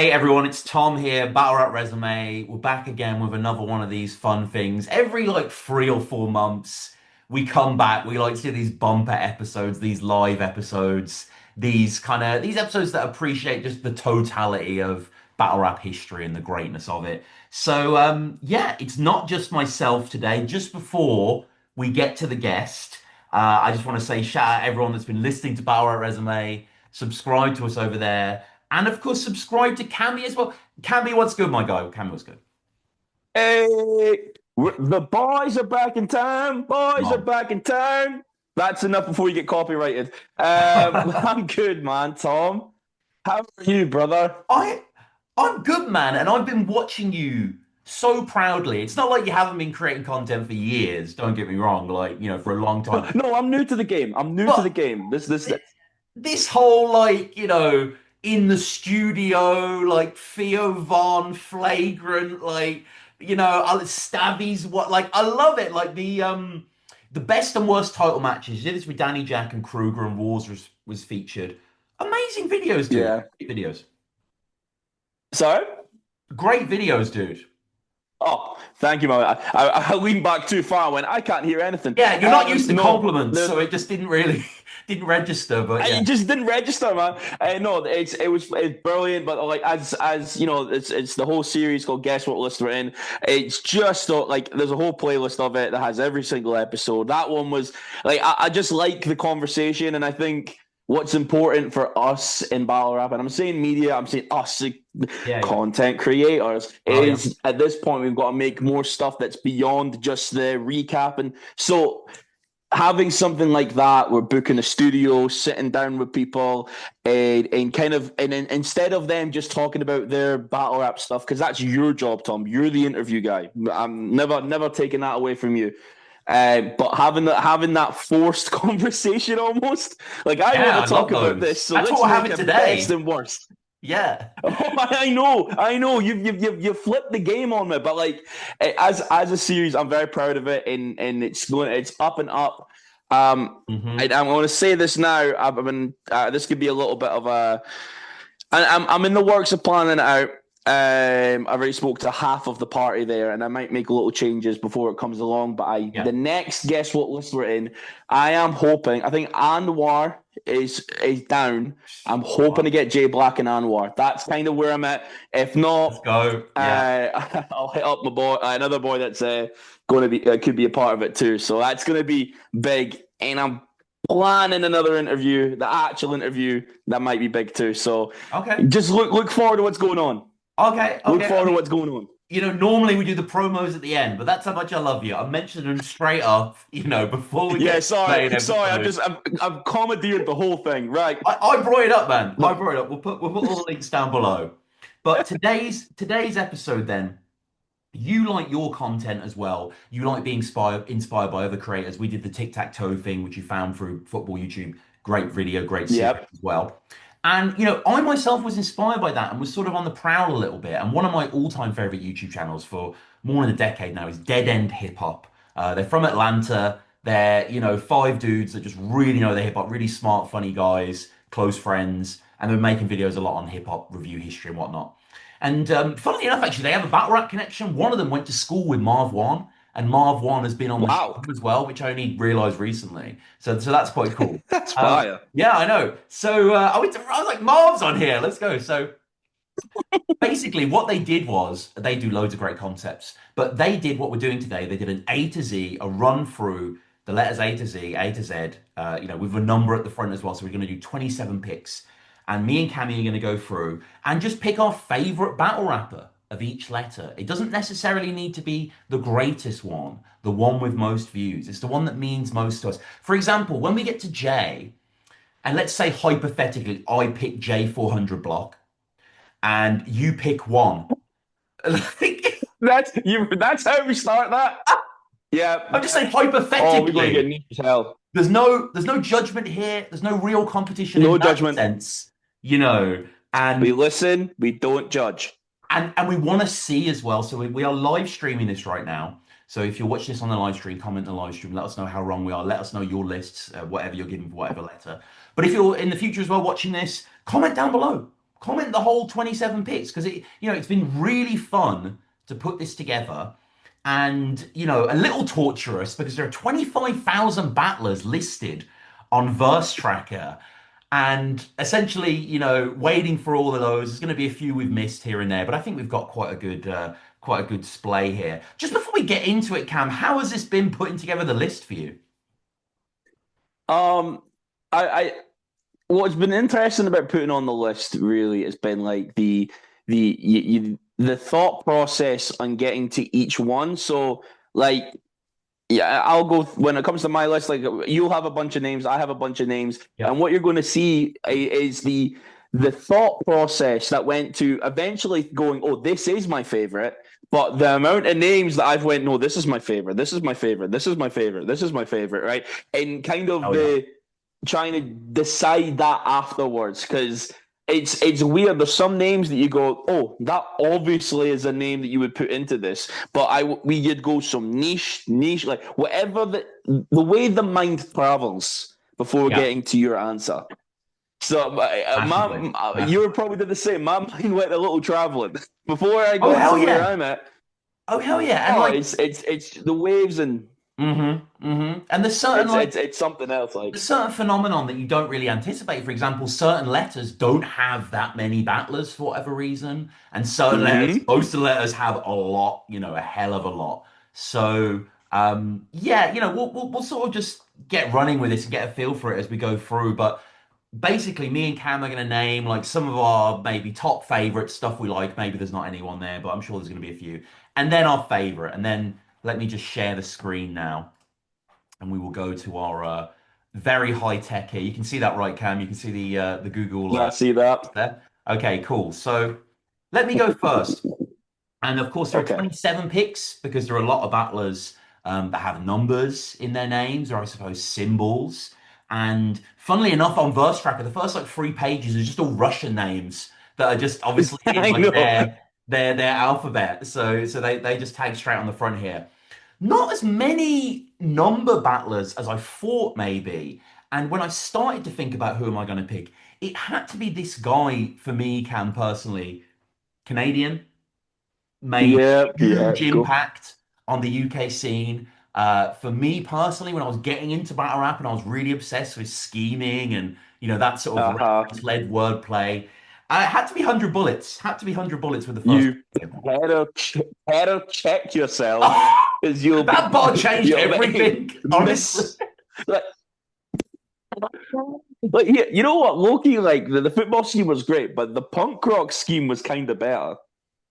Hey everyone, it's Tom here, Battle Rap Resume. We're back again with another one of these fun things. Every like 3 or 4 months, we come back. We like to do these bumper episodes, these live episodes, these episodes that appreciate just the totality of battle rap history and the greatness of it. So it's not just myself today. Just before we get to the guest, I just want to say shout out everyone that's been listening to Battle Rap Resume. Subscribe to us over there. And of course, subscribe to Cammy as well. Cammy, what's good, my guy? Cammy, what's good? Hey, the boys are back in town. Come Boys are on. back in town. That's enough before you get copyrighted. I'm good, man. Tom, how are you, brother? I I'm good, man, and I've been watching you so proudly. It's not like you haven't been creating content for years, don't get me wrong, like, for a long No, time. no, I'm new to the game. I'm new to the But game. This. this whole in the studio, like Theo Von flagrant, Stabby's what like I love it. Like the best and worst title matches. You did this with Danny Jack and Kruger and Wars was featured. Amazing videos, dude. Yeah. Great videos. Sorry? Great videos, dude. Oh, thank you, man. I leaned back too far. I went, I can't hear anything. Yeah, you're not used to No, compliments, so it just didn't really didn't register, but yeah. it just didn't register, man. No, it's brilliant, but like as you know, it's the whole series called Guess What List We're In. It's just like there's a whole playlist of it that has every single episode. That one was like I just like the conversation, and I think what's important for us in battle rap, and I'm saying media, I'm saying us, like, Yeah, yeah. content creators, Oh yeah. is at this point we've got to make more stuff that's beyond just the recap, and so having something like that, we're booking a studio, sitting down with people, and kind of, instead of them just talking about their battle rap stuff, because that's your job, Tom. You're the interview guy. I'm never taking that away from you. But having that forced conversation almost, like I want Yeah, to I love talk about this, those. so That's what let's we're make having a best today. and worst. Yeah. Oh, I know. You flipped the game on me, but like as a series, I'm very proud of it, and it's up and up. Hmm. I'm going to say this now. This could be a little bit of a. I'm in the works of planning it out. I've already spoke to half of the party there, and I might make little changes before it comes along. But the Yeah. next guess what list we're in, I am hoping. I think Anwar is down. I'm hoping to Wow. get Jay Black and Anwar. That's kind of where I'm at. If Let's not, go. Yeah. I'll hit up my boy, another boy that's going to be could be a part of it too. So that's going to be big, and I'm planning another interview, the actual interview that might be big too. So Okay. just look forward to what's going on. Okay. Look Okay. I forward to mean, what's going on. normally we do the promos at the end, but that's how much I love you. I'm mentioning them straight up, before we Yeah, get to the sorry, main sorry. episode. I've commandeered the whole thing. Right. I brought it up, man. I Look, brought it up. We'll put all the links down below. But today's episode, then, you like your content as well. You like being inspired by other creators. We did the tic-tac-toe thing, which you found through football YouTube. Great video, great series yep. as well. And I myself was inspired by that and was sort of on the prowl a little bit. And one of my all-time favorite YouTube channels for more than a decade now is Dead End Hip Hop. They're from Atlanta. They're, 5 dudes that just really know their hip hop, really smart, funny guys, close friends, and they're making videos a lot on hip hop review history and whatnot. And funnily enough, actually, they have a battle rap connection. One of them went to school with Marv One, and Marv One has been on the show Wow. as well, which I only realized recently. So that's quite cool. That's fire. Yeah, I know. So I was like, Marv's on here. Let's go. So basically, what they did was they do loads of great concepts, but they did what we're doing today. They did an A to Z, a run through the letters A to Z, A to Z, with a number at the front as well. So we're going to do 27 picks, and me and Cammy are going to go through and just pick our favorite battle rapper of each letter. It doesn't necessarily need to be the greatest one, the one with most views. It's the one that means most to us. For example, when we get to J, and let's say hypothetically, I pick J 400 block and you pick one. Like, That's how we start that. Yeah. I'm just saying Oh, we're going to get hypothetically. neat as hell. There's no judgment here. There's no real competition in No that judgment. sense, you know. We And listen. We don't judge. and we want to see as well. So we are live streaming this right now. So if you're watching this on the live stream, comment in the live stream. Let us know how wrong we are. Let us know your lists, whatever you're giving for whatever letter. But if you're in the future as well watching this, comment down below. comment the whole 27 picks because it's been really fun to put this together and, a little torturous because there are 25,000 battlers listed on Verse Tracker. And essentially, waiting for all of those. There's going to be a few we've missed here and there, but I think we've got quite a good display here. Just before we get into it, Cam, how has this been putting together the list for you? Um, I what's been interesting about putting on the list really has been like the thought process on getting to each one. So like yeah, I'll go when it comes to my list. Like you'll have a bunch of names, I have a bunch of names, and Yep. what you're going to see is the thought process that went to eventually going, oh, this is my favorite. But the amount of names that I've went, no, this is my favorite, this is my favorite, this is my favorite, this is my favorite, right? And kind of Oh yeah. the trying to decide that afterwards because it's weird. There's some names that you go, oh, that obviously is a name that you would put into this, but we could go some niche, like whatever the way the mind travels before Yeah. getting to your answer. So Massively. you Massively. were probably did the same. My mind went a little traveling before I Oh got hell to where yeah. I'm at. Oh hell yeah. And Oh, like, it's the waves and And there's certain it's something else. Like, a certain phenomenon that you don't really anticipate. For example, certain letters don't have that many battlers for whatever reason, and certain letters, hmm most of the letters have a lot, a hell of a lot. So, yeah, we'll sort of just get running with this and get a feel for it as we go through. But basically, me and Cam are going to name like some of our maybe top favorite stuff we like. Maybe there's not anyone there, but I'm sure there's going to be a few. And then our favorite, and then let me just share the screen now and we will go to our very high tech here. You can see that, right, Cam? You can see the Google I see that. there. Okay, cool. So let me go first. And of course, there are Okay. 27 picks because there are a lot of battlers that have numbers in their names, or I suppose symbols. And funnily enough, on Verse Tracker, the first like 3 pages are just all Russian names that are just obviously in I like know. their alphabet. So they just tag straight on the front here. Not as many number battlers as I thought maybe. And when I started to think about who am I going to pick, it had to be this guy for me, Cam, personally. Canadian, made Yeah, yeah. huge Go. impact on the UK scene. For me personally, when I was getting into battle rap and I was really obsessed with scheming and that sort of Uh-huh. reference-led wordplay, it had to be 100 bullets. Had to be 100 bullets with the first. You better check yourself Oh, because you'll be that bar changed you'll be everything, honestly. miss like yeah, you know what, Loki, like the football scheme was great, but the punk rock scheme was kind of better.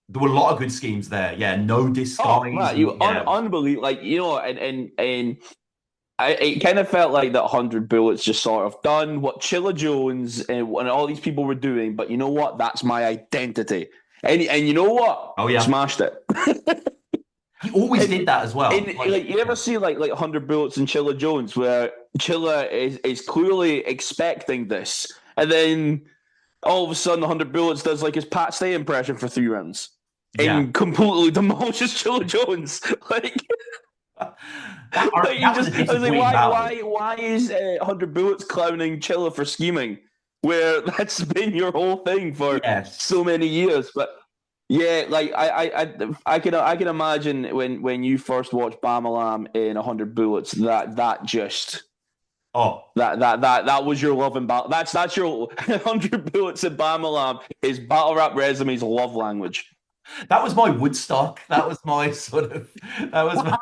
There were a lot of good schemes there. Yeah, no Oh disguise man, and yeah, unbelievable. Like, and it kind of felt like that 100 bullets just sort of done what Chilla Jones and all these people were doing, but you know what? That's my identity. And you know what? oh yeah, Smashed it. he always and did that as and well. like Like, you ever yeah. see like 100 bullets in Chilla Jones where Chilla is clearly expecting this, and then all of a sudden 100 bullets does like his Pat Stay impression for 3 rounds Yeah. and completely demolishes Chilla Jones. Like you That was a just, I was like, disappointing battle. why is 100 bullets clowning Chilla for scheming? Where that's been your whole thing for Yes. so many years. But yeah, like I can imagine when you first watched Bamalam in 100 bullets that just Oh, that was your love and battle. That's your 100 bullets in Bamalam is battle rap resume's love language. that was my Woodstock. That was my sort of. That was my.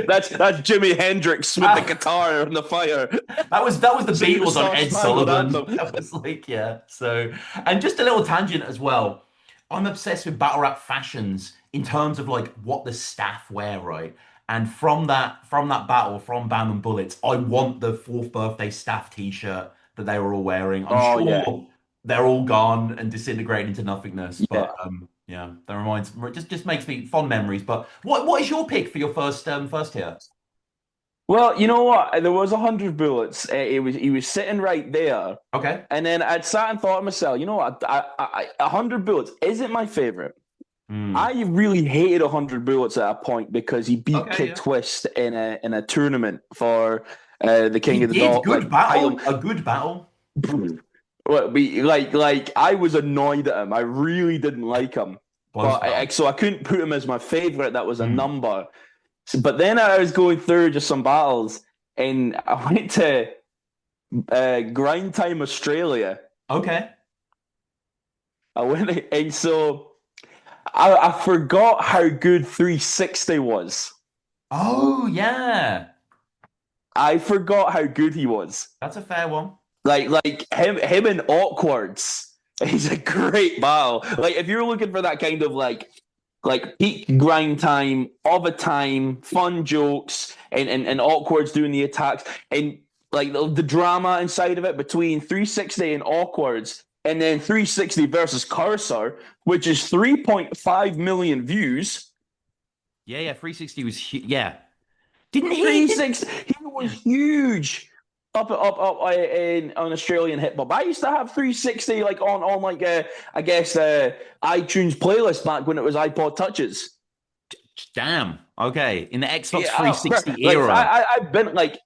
That's Jimi Hendrix with the guitar and the fire. That was the Beatles on Superstar Ed Spangled Sullivan. Anthem. That was like yeah. So and just a little tangent as well. I'm obsessed with battle rap fashions in terms of like what the staff wear, right? And from that battle from Bam and Bullets, I want the fourth birthday staff T-shirt that they were all wearing. I'm Oh yeah, sure they're all gone and disintegrated into nothingness, but yeah. yeah, that reminds just makes me fond memories. But what is your pick for your first here? Well, you know what? There was 100 bullets. He was sitting right there, Okay. and then I'd sat and thought to myself, you know what? 100 bullets isn't my favorite. Hmm. I really hated 100 bullets at a point because he beat Okay, Kid yeah. Twist in a tournament for the He King of the did Dog like good title. battle, a good battle. like I was annoyed at him. I really didn't like him, Blows but spell. so I couldn't put him as my favorite. That was a Mm. number. So, but then I was going through just some battles, and I went to Grind Time Australia. Okay. I went, and so I forgot how good 360 was. Oh, yeah. I forgot how good he was. That's a fair one. Like him and Awkwards. He's a great battle. Like if you're looking for that kind of like peak grind time, of a time, fun jokes, and Awkwards doing the attacks, and like the drama inside of it between 360 and Awkwards, and then 360 versus Cursor, which is 3.5 million views. Yeah, yeah. 360 was yeah. Didn't he? Did 360, he was yeah. huge up in on Australian hip hop. I used to have 360 like on like I guess iTunes playlist back when it was iPod touches. Damn. Okay. In the Xbox Yeah, 360 like era. I've been like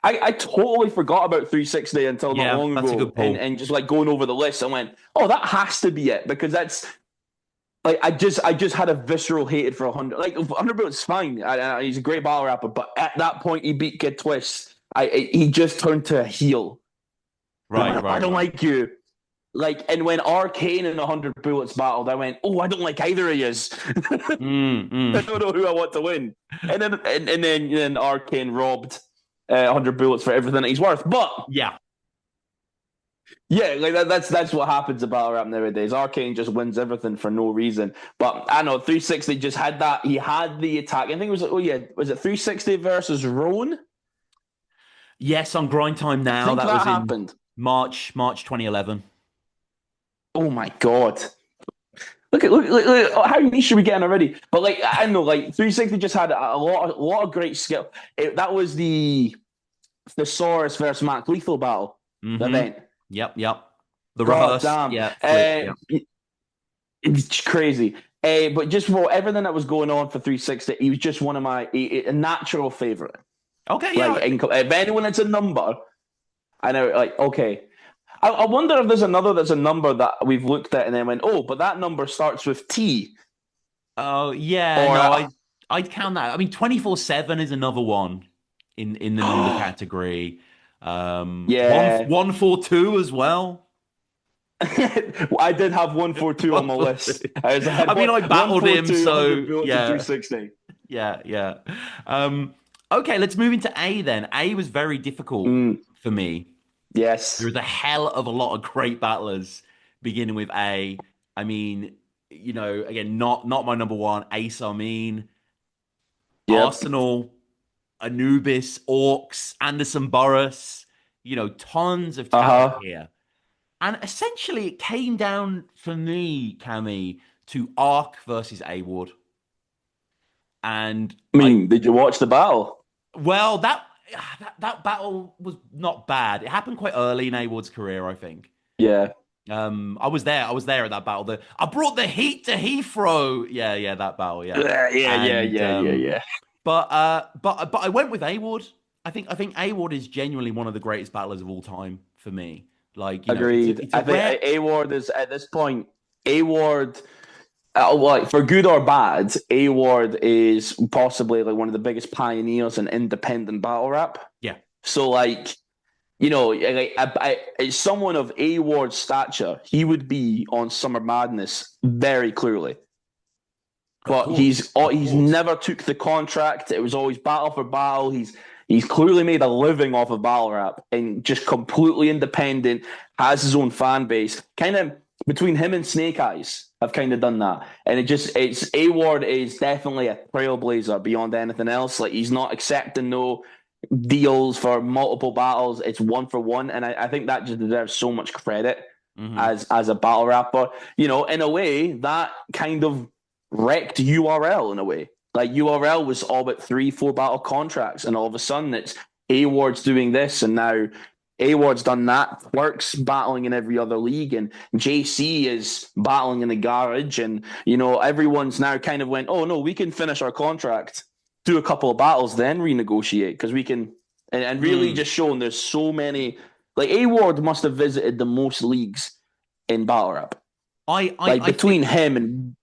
I totally forgot about 360 until not Yeah, long that's a ago, good pull. and just like going over the list, I went, oh, that has to be it because that's like I just had a visceral hatred for 100. Like 100 Bullets fine. He's a great battle rapper, but at that point he beat Kid Twist. He just turned to a heel. And I Right, went, I right, don't right. like you. Like, and when Arcane and 100 Bullets battled, I went, oh, I don't like either of yous. Mm, I mm. don't know who I want to win. And then Arcane robbed 100 Bullets for everything that he's worth. But Yeah. yeah, like that's what happens about rap nowadays. Arcane just wins everything for no reason. But I know 360 just had that. He had the attack. I think it was was it 360 versus Roan? Yes, on Grind Time I now. think That that was in happened. March 2011. Oh my god. Look, how niche are we getting already? But like I know, like 360 just had a lot of great skill. That was the Thesaurus versus Mac Lethal battle, the Mm-hmm. event. Yep, yep. The God reverse. damn. Yeah, flip. Yeah. It's crazy. But just for everything that was going on for 360, he was just one of my a natural favorite. Okay, Like, yeah. if anyone it's a number, I know, like, okay. I wonder if there's a number that we've looked at and then went, oh, but that number starts with T. Oh, yeah. Or, No, I'd count that. I mean, 24/7 is another one in the number category. yeah. 142 as well. I did have 142 on my list. I had I mean, I battled him, 142, 100 so bullets, and yeah. 360. Yeah, yeah. Um, okay, let's move into A then. A was very difficult Mm, for me. There yes. was a hell of a lot of great battlers beginning with A. I mean, again, not my number one. Ace Armin, Yep. Arsenal, Anubis, Orcs, Anderson Burris. Tons of Uh talent huh. here. And essentially, it came down for me, Cammy, to Ark versus A Ward. And I I mean, did you watch the battle? Well, that battle was not bad. It happened quite early in A-Ward's career, I think. Yeah. I was there. I was there at that battle. I brought the heat to Heathrow. Yeah, yeah, that battle. Yeah, and Yeah. but I went with A-Ward. I think A-Ward is genuinely one of the greatest battlers of all time for me. Like it's a Agreed. it's a I think rare. A Ward is at this point. A Ward, like for good or bad, A Ward is possibly like one of the biggest pioneers in independent battle rap. Yeah, So like like as someone of A Ward's stature, he would be on Summer Madness very clearly. of But course, of he's course. never took the contract. It was always battle for battle. He's clearly made a living off of battle rap and just completely independent, has his own fan base. Kind of between him and Snake Eyes, I've kind of done that. And it's A Ward is definitely a trailblazer beyond anything else. Like he's not accepting no deals for multiple battles. It's one for one. And I think that just deserves so much credit Hmm. as a battle rapper. In a way, that kind of wrecked URL in a way. Like URL was all but 3-4 battle contracts, and all of a sudden it's A Ward's doing this, and now A Ward's done that. Works battling in every other league, and JC is battling in the garage, and everyone's now kind of went, oh no, we can finish our contract, do a couple of battles, then renegotiate because we can, and really Mm. just showing there's so many Like A Ward must have visited the most leagues in battle rap. Like I think between him and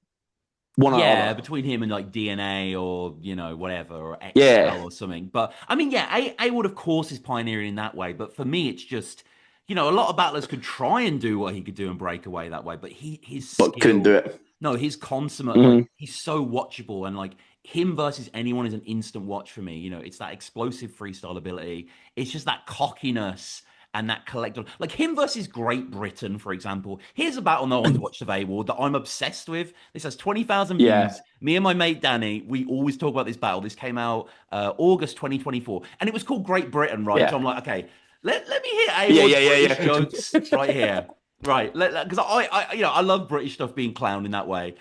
one or yeah, other. between him and like DNA or whatever or Yeah. XL or something. But I mean, yeah, A would of course is pioneering in that way. But for me, it's just a lot of battlers could try and do what he could do and break away that way. But his But couldn't do skill, it. no, his consummate, like Hmm. he's so watchable and like him versus anyone is an instant watch for me. It's that explosive freestyle ability. It's just that cockiness and that collective, like him versus Great Britain, for example. Here's a battle no one's watched of A-Ward that I'm obsessed with. This has 20,000 Yeah. views. Me and my mate Danny, we always talk about this battle. This came out August 2024, and it was called Great Britain, right? So Yeah. I'm like, okay, let me hear Yeah, A-Ward's yeah, British yeah, jokes yeah. right here. Right, because I love British stuff being clowned in that way.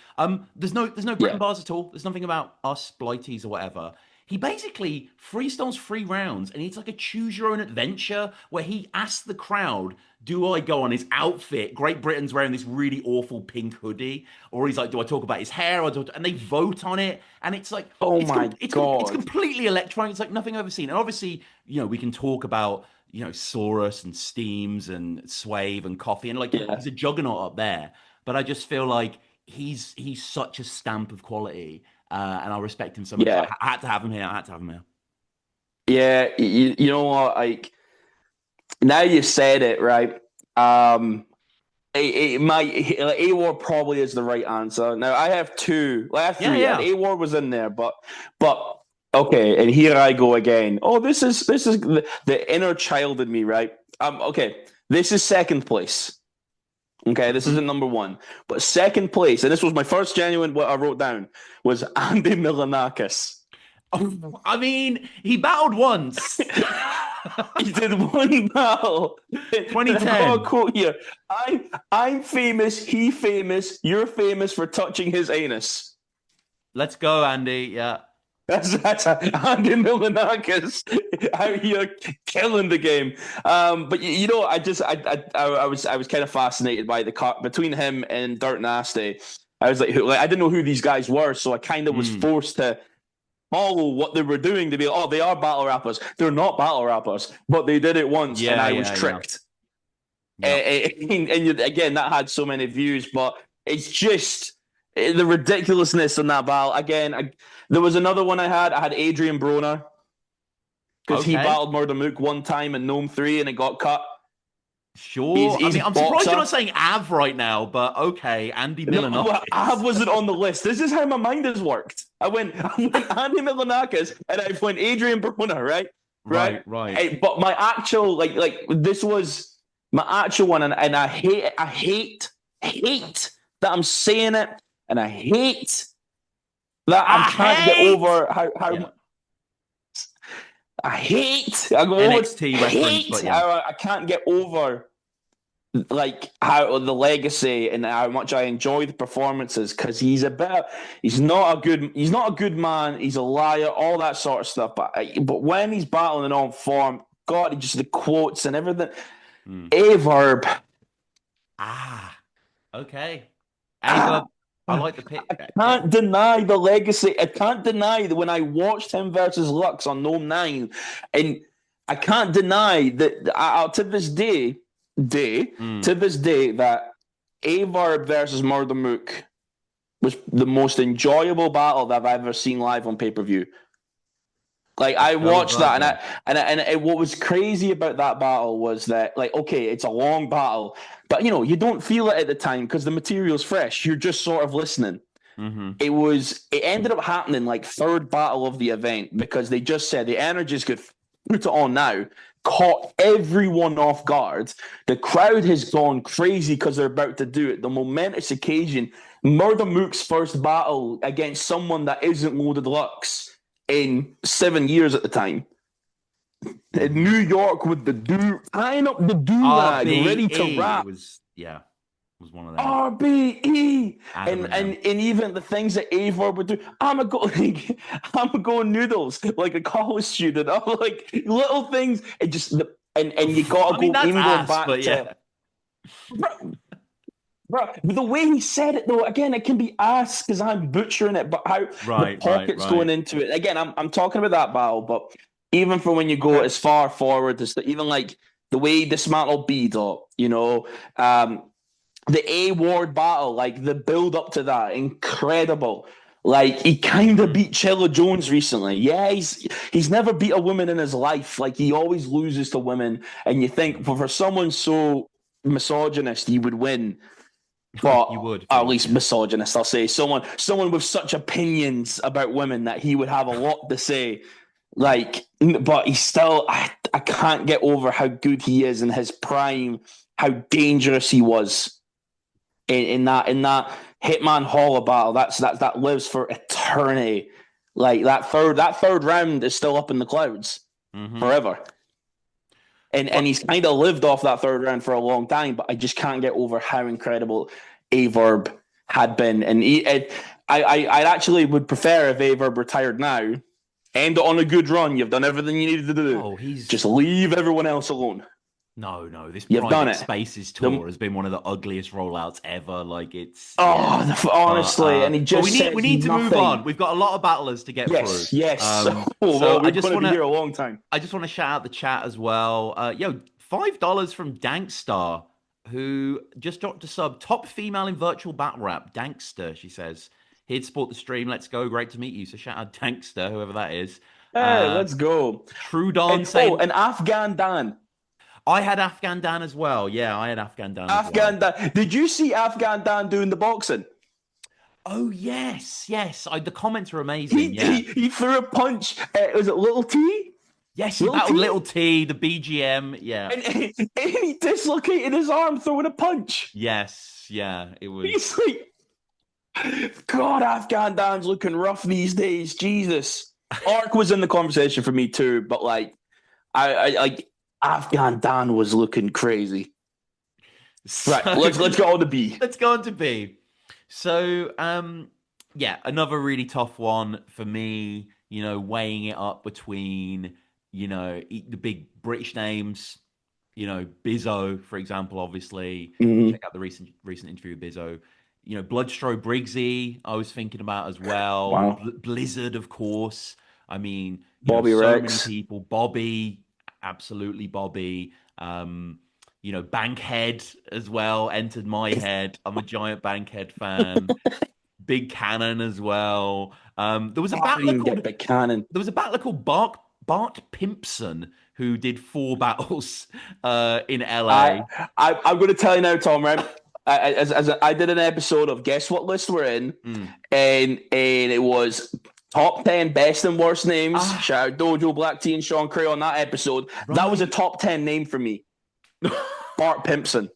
There's no Britain Yeah. bars at all. There's nothing about us blighties or whatever. He basically freestyles 3 rounds, and it's like a choose your own adventure where he asks the crowd, "Do I go on his outfit?" Great Britain's wearing this really awful pink hoodie, or he's like, "Do I talk about his hair?" And they vote on it, and it's like Oh it's my it's God. completely electronic. It's like nothing I've ever seen. And obviously, we can talk about Saurus and Steams and Swave and Coffee, and like Yeah. he's a juggernaut up there. But I just feel like he's such a stamp of quality, and I respect him so much. Yeah. I had to have him here. I had to have him here. Yeah. You know what? Like now you said it, right? Um, A War probably is the right answer. Now I have two, I have Yeah, three, and yeah. A War was in there, but okay, and here I go again. Oh, this is the inner child in me, right? Okay, this is second place. Okay, this Mhm. isn't number one, but second place, and this was my first genuine. What I wrote down was Andy Milanakis. Oh, I mean, he battled once. He did one battle. I've got a 2010. quote here. I'm famous. He famous. You're famous for touching his anus. Let's go, Andy. Yeah. That's Andy Milanakis out here killing the game. But you know, I was kind of fascinated by the cut between him and Dirt Nasty. I was like, I didn't know who these guys were, so I kind of was Mm. forced to follow what they were doing to be, oh, they are battle rappers. They're not battle rappers, but they did it once, and Yeah, I was yeah, yeah. tricked. Yeah. Again, that had so many views, but it's just the ridiculousness in that battle. Again, there was another one I had. I had Adrian Broner because he Okay. battled Murder Mook one time in Gnome 3 and it got cut. He's Sure. I he's a mean, I'm surprised you're boxer. not saying Av right now, but okay, Andy No, well, I Milanakis. wasn't on the list. This is how my mind has worked. I went Andy Milanakis and I went Adrian Broner, right? Right. Right, right. But my actual like this was my actual one, and I hate that I'm saying it, and I hate that I I can't get hate. over Yeah. I go over NXT reference, hate but yeah. how I can't get over like how the legacy and how much I enjoy the performances because he's not a good man, he's a liar, all that sort of stuff. But when he's battling on form, God, just the quotes and everything. Hmm. A verb. Ah, okay. Ah, Ava, I like the pick. I Yeah. can't deny the legacy. I can't deny that when I watched him versus Lux on No 9, and I can't deny that to this day, Mm. to this day, that Averb versus Murder Mook was the most enjoyable battle that I've ever seen live on pay per view. Like Let's I go, watched that, Virgil. what was crazy about that battle was that, like, okay, it's a long battle, but you don't feel it at the time because the material's fresh. You're just sort of listening. Hmm. It ended up happening like third battle of the event because they just said the Energies could put it on now, caught everyone off guard. The crowd has gone crazy because they're about to do it. The momentous occasion, Murder Mook's first battle against someone that isn't Loaded Lux in 7 years at the time. In Hmm. New York with tying up the do-rag, ready to RBE rap. was one of them. RBE Adam and even the things that Avor would do. I'm a go noodles like a college student. I'm like little things. It just and you gotta I mean, go that's even going ass, back but to yeah. bro, the way he said it though. Again, it can be asked because I'm butchering it, but how the Right, right, pockets going right. into it. Again, I'm talking about that battle, but even for when you go Okay. as far forward as even like The way he dismantled B Dot, the A Ward battle, like the build up to that, incredible. Like he kind of Hmm. beat Chilla Jones recently. Yeah, he's never beat a woman in his life. Like he always loses to women, and you think for someone so misogynist, he would win. But You would, at but least yeah. misogynist, I'll say someone with such opinions about women that he would have a lot to say. Like, but he's still, I can't get over how good he is in his prime, how dangerous he was in that Hitman Holla battle. That lives for eternity. Like that third round is still up in the clouds Hmm. forever. And But he's kind of lived off that third round for a long time, but I just can't get over how incredible Averb had been. And I actually would prefer if Averb retired now, end it on a good run. You've done everything you needed to do. oh, he's Just leave everyone else alone. no. This You've done Private it. Spaces The, tour has been one of the ugliest rollouts ever. Like it's yeah. But honestly, and he we just need we says need to move on. nothing. Weve got a lot of battlers to get through. Yes, yes. Oh, So well, we're going to be here a long time. I just want to shout out the chat as well. $5 from Dankstar, who just dropped a sub. Top female in virtual battle rap, Dankster. She says here to support the stream. Let's go. Great to meet you. So shout out Dankster, whoever that is. Hey, Uh, let's go. True Dawn And saying an Afghan Dan. I had Afghan Dan as well. Yeah, I had Afghan Dan as well. Afghan Dan. Did you see Afghan Dan doing the boxing? Oh yes. The comments are amazing. He Yeah. he, he threw a punch. Was it Little T? Yes, he Little battled Little T? T, the BGM. Yeah. And he dislocated his arm throwing a punch. Yes. Yeah. It He's was. like, God, Afghan Dan's looking rough these days. Jesus. Ark was in the conversation for me too, but like, I like Afghan Dan was looking crazy. Right, So let's go on to B. let's go on to B. So, yeah, another really tough one for me. Weighing it up between the big British names. Bizzo, for example, obviously. Mhm. Check out the recent interview with Bizzo. Bloodstro Briggsy, I was thinking about as well. Wow. Blizzard, of course. I mean, Bobby so many Rex. people. Bobby, absolutely Bobby. Bankhead as well entered my head. I'm a giant Bankhead fan. Big Cannon as well. There was a I didn't battler even get called the cannon. Bart Pimpson who did 4 battles in I, LA. I'm going to tell you now, Tom. Right, I did an episode of Guess What List We're In, Mm. and it was top 10 best and worst names. Ah, Shout out Dojo, Black Tea, and Sean Cray on that episode. That was a right. top 10 name for me. Bart Pimpson.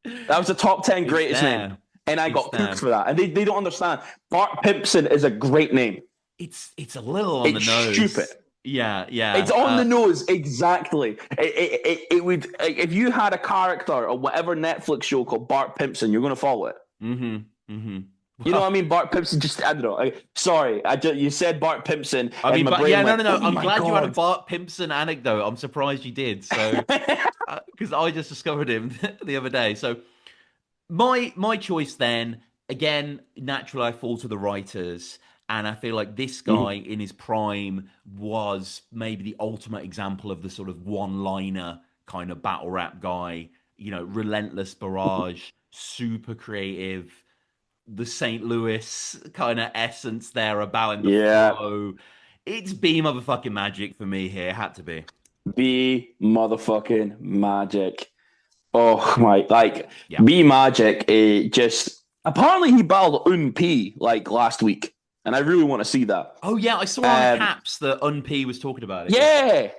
That was the top 10 It's greatest name. there. And I It's got cooked there. for that. And they don't understand. Bart Pimpson is a great name. It's a little on the It's stupid. nose. Yeah, It's yeah. on the nose, exactly. It would, like, if you had a character or whatever Netflix show called Bart Pimpson, you're going to follow it. Mm-hmm. Mm-hmm. You know what I Well, mean? Bart Pimpson, just, I don't know. Sorry, you said Bart Pimpson, I and mean, my but brain yeah, no, went, no, no. oh I'm my glad you had a God. Bart Pimpson anecdote. I'm surprised you did. So, because I just discovered him the other day. So, my choice then, again, naturally, I fall to the writers. And I feel like this Mhm. guy in his prime was maybe the ultimate example of the sort of one-liner kind of battle rap guy, relentless barrage, super creative, the St. Louis kind of essence there about in the Yeah, flow. It's B motherfucking magic for me here. Had to be. B motherfucking magic. Oh my, like, Yeah. B magic, just, apparently he battled P like last week, and I really want to see that. Oh yeah, I saw on Um, Caps that Un-P was talking about it. Yeah. Yeah.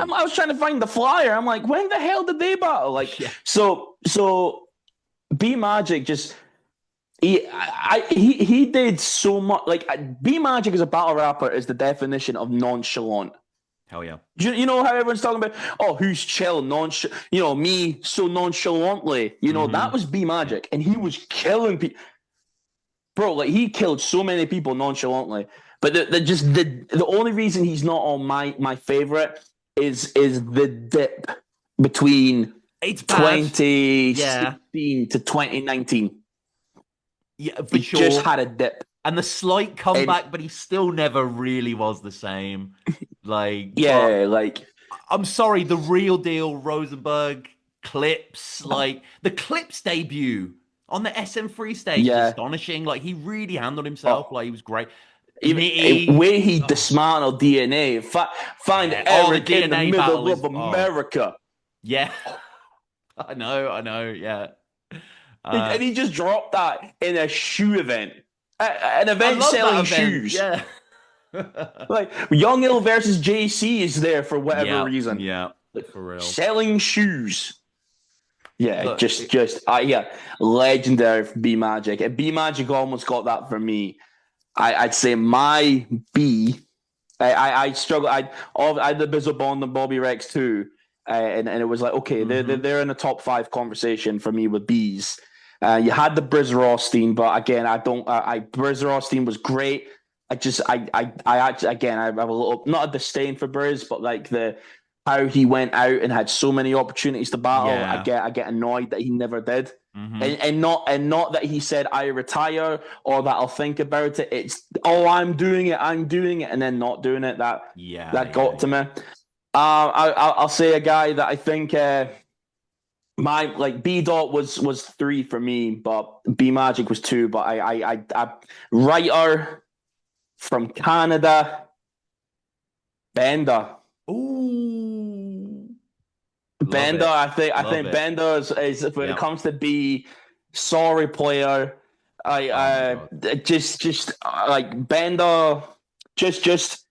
Mm. I was trying to find the flyer. I'm like, when the hell did they battle? Like, Yeah. so B Magic just he did so much. Like, B Magic as a battle rapper is the definition of nonchalant. Hell yeah. You know how everyone's talking about, oh, who's chill, me so nonchalantly. That Hmm. was B Magic, and he was killing people. Bro, like, he killed so many people nonchalantly. But the only reason he's not on my favorite is the dip between It's bad. Yeah. 2016 to 2019. Yeah, for He just sure. had a dip. And the slight And comeback, but he still never really was the same. Like, but yeah, like, I'm sorry, the real deal Rosenberg Clips, like the Clips debut on the SM3 stage is Yeah. astonishing. Like he really handled himself. Oh, Like he was great. even Nitty, where he oh dismantled DNA, find yeah. Oh, the Eric in the DNA battle middle of is America. yeah. I know, yeah. Uh, And he just dropped that in a shoe event, an I event love that selling event. shoes. Yeah. Like Young Ill versus JC is there for whatever Yeah, reason. yeah, Like, for real. selling shoes. Yeah, Look, yeah, legendary for B Magic. And B Magic almost got that for me. I'd say my B. I struggle. I had the Bizzle Bond and Bobby Rex too, and it was like okay, mhm. they're in the top five conversation for me with B's. You had the Briz Rothstein, but again, I don't. Briz Rothstein was great. I actually again I have a little not a disdain for Briz, but like the how he went out and had so many opportunities to battle. Yeah. I get annoyed that he never did. Mhm. And not that he said I retire or that I'll think about it. It's oh I'm doing it, and then not doing it. Yeah, That yeah, got to yeah. me. I'll say a guy that I think my like B dot was three for me, but B Magic was two. But I writer from Canada, Bender. Ooh. Love Bender, it. I Love think it. Bender is when it Yep. comes to be sorry player. I Oh my God. just like Bender, just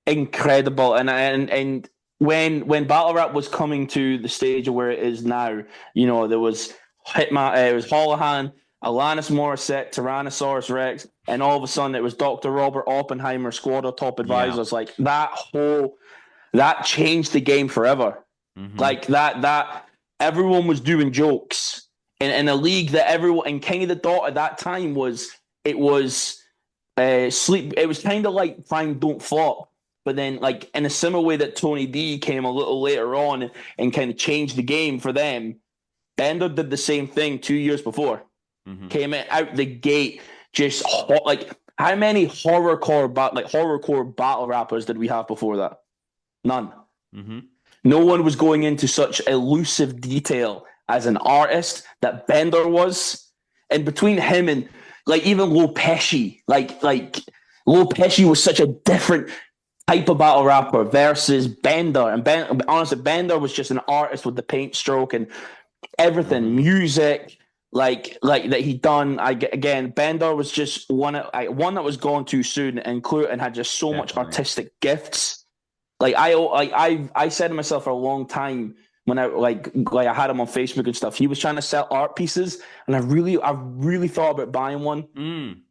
incredible. And when battle rap was coming to the stage of where it is now, you know there was Hitman, it was Holohan, Alanis Morissette, Tyrannosaurus Rex, and all of a sudden it was Dr. Robert Oppenheimer, Squad of Top Yeah. Advisors. Like that changed the game forever. Mhm. Like that everyone was doing jokes in a league that everyone and kind of the thought at that time was it was sleep. It was kind of like Prime Don't Flop, but then like in a similar way that Tony D came a little later on and kind of changed the game for them. Bender did the same thing 2 years before. Mhm. Came out the gate just like how many horrorcore battle rappers did we have before that? None. Mhm. No one was going into such elusive detail as an artist that Bender was. And between him and like even Lil Pesci, like Lil Pesci was such a different type of battle rapper versus Bender. And honestly, Bender was just an artist with the paint stroke and everything, Mhm. music, like that he done. Again, Bender was just one that was gone too soon, and had just so much Definitely. artistic gifts I said to myself for a long time when I had him on Facebook and stuff. He was trying to sell art pieces, and I really thought about buying one. Mm.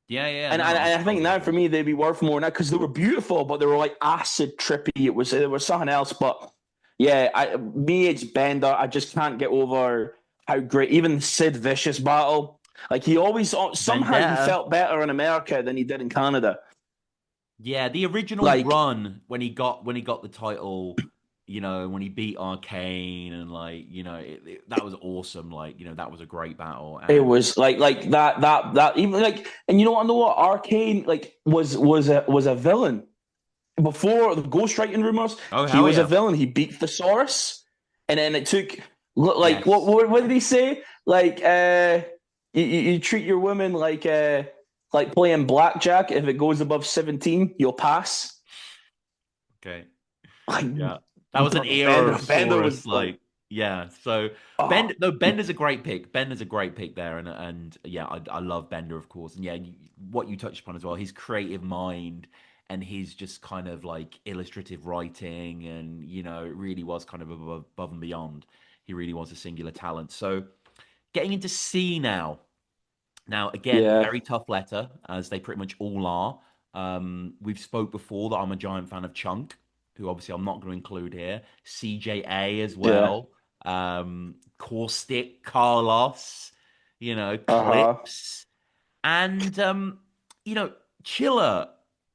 Yeah, yeah. And No, I I think was now with for you. me they'd be worth more now because they were beautiful, but they were like acid trippy. It was something else. But yeah, me it's Bender. I just can't get over how great even Sid Vicious battle. Like he always somehow he Vendetta. felt better in America than he did in Canada. Yeah, the original Like run when he got the title, when he beat Arcane and like, that was awesome. Like, that was a great battle. it And was like that even like and you know what Arcane like was a villain before the ghostwriting rumors. oh He hell was a yeah. villain. He beat Thesaurus, and then it took like Yes. what did he say? Like you treat your women like playing blackjack. If it goes above 17, you'll pass. Okay. Like Yeah. That was an era of Bender Saurus, was like like, yeah. So oh Bender's a great pick. Bender's a great pick there, and yeah, I love Bender, of course. And yeah, what you touched upon as well, his creative mind and his just kind of like illustrative writing, and it really was kind of above and beyond. He really was a singular talent. So getting into C now. Now, again, yeah very tough letter, as they pretty much all are. We've spoke before that I'm a giant fan of Chunk, who obviously I'm not going to include here. CJA as yeah well. Caustic, Carlos, uh-huh Clips. And, you know, Chiller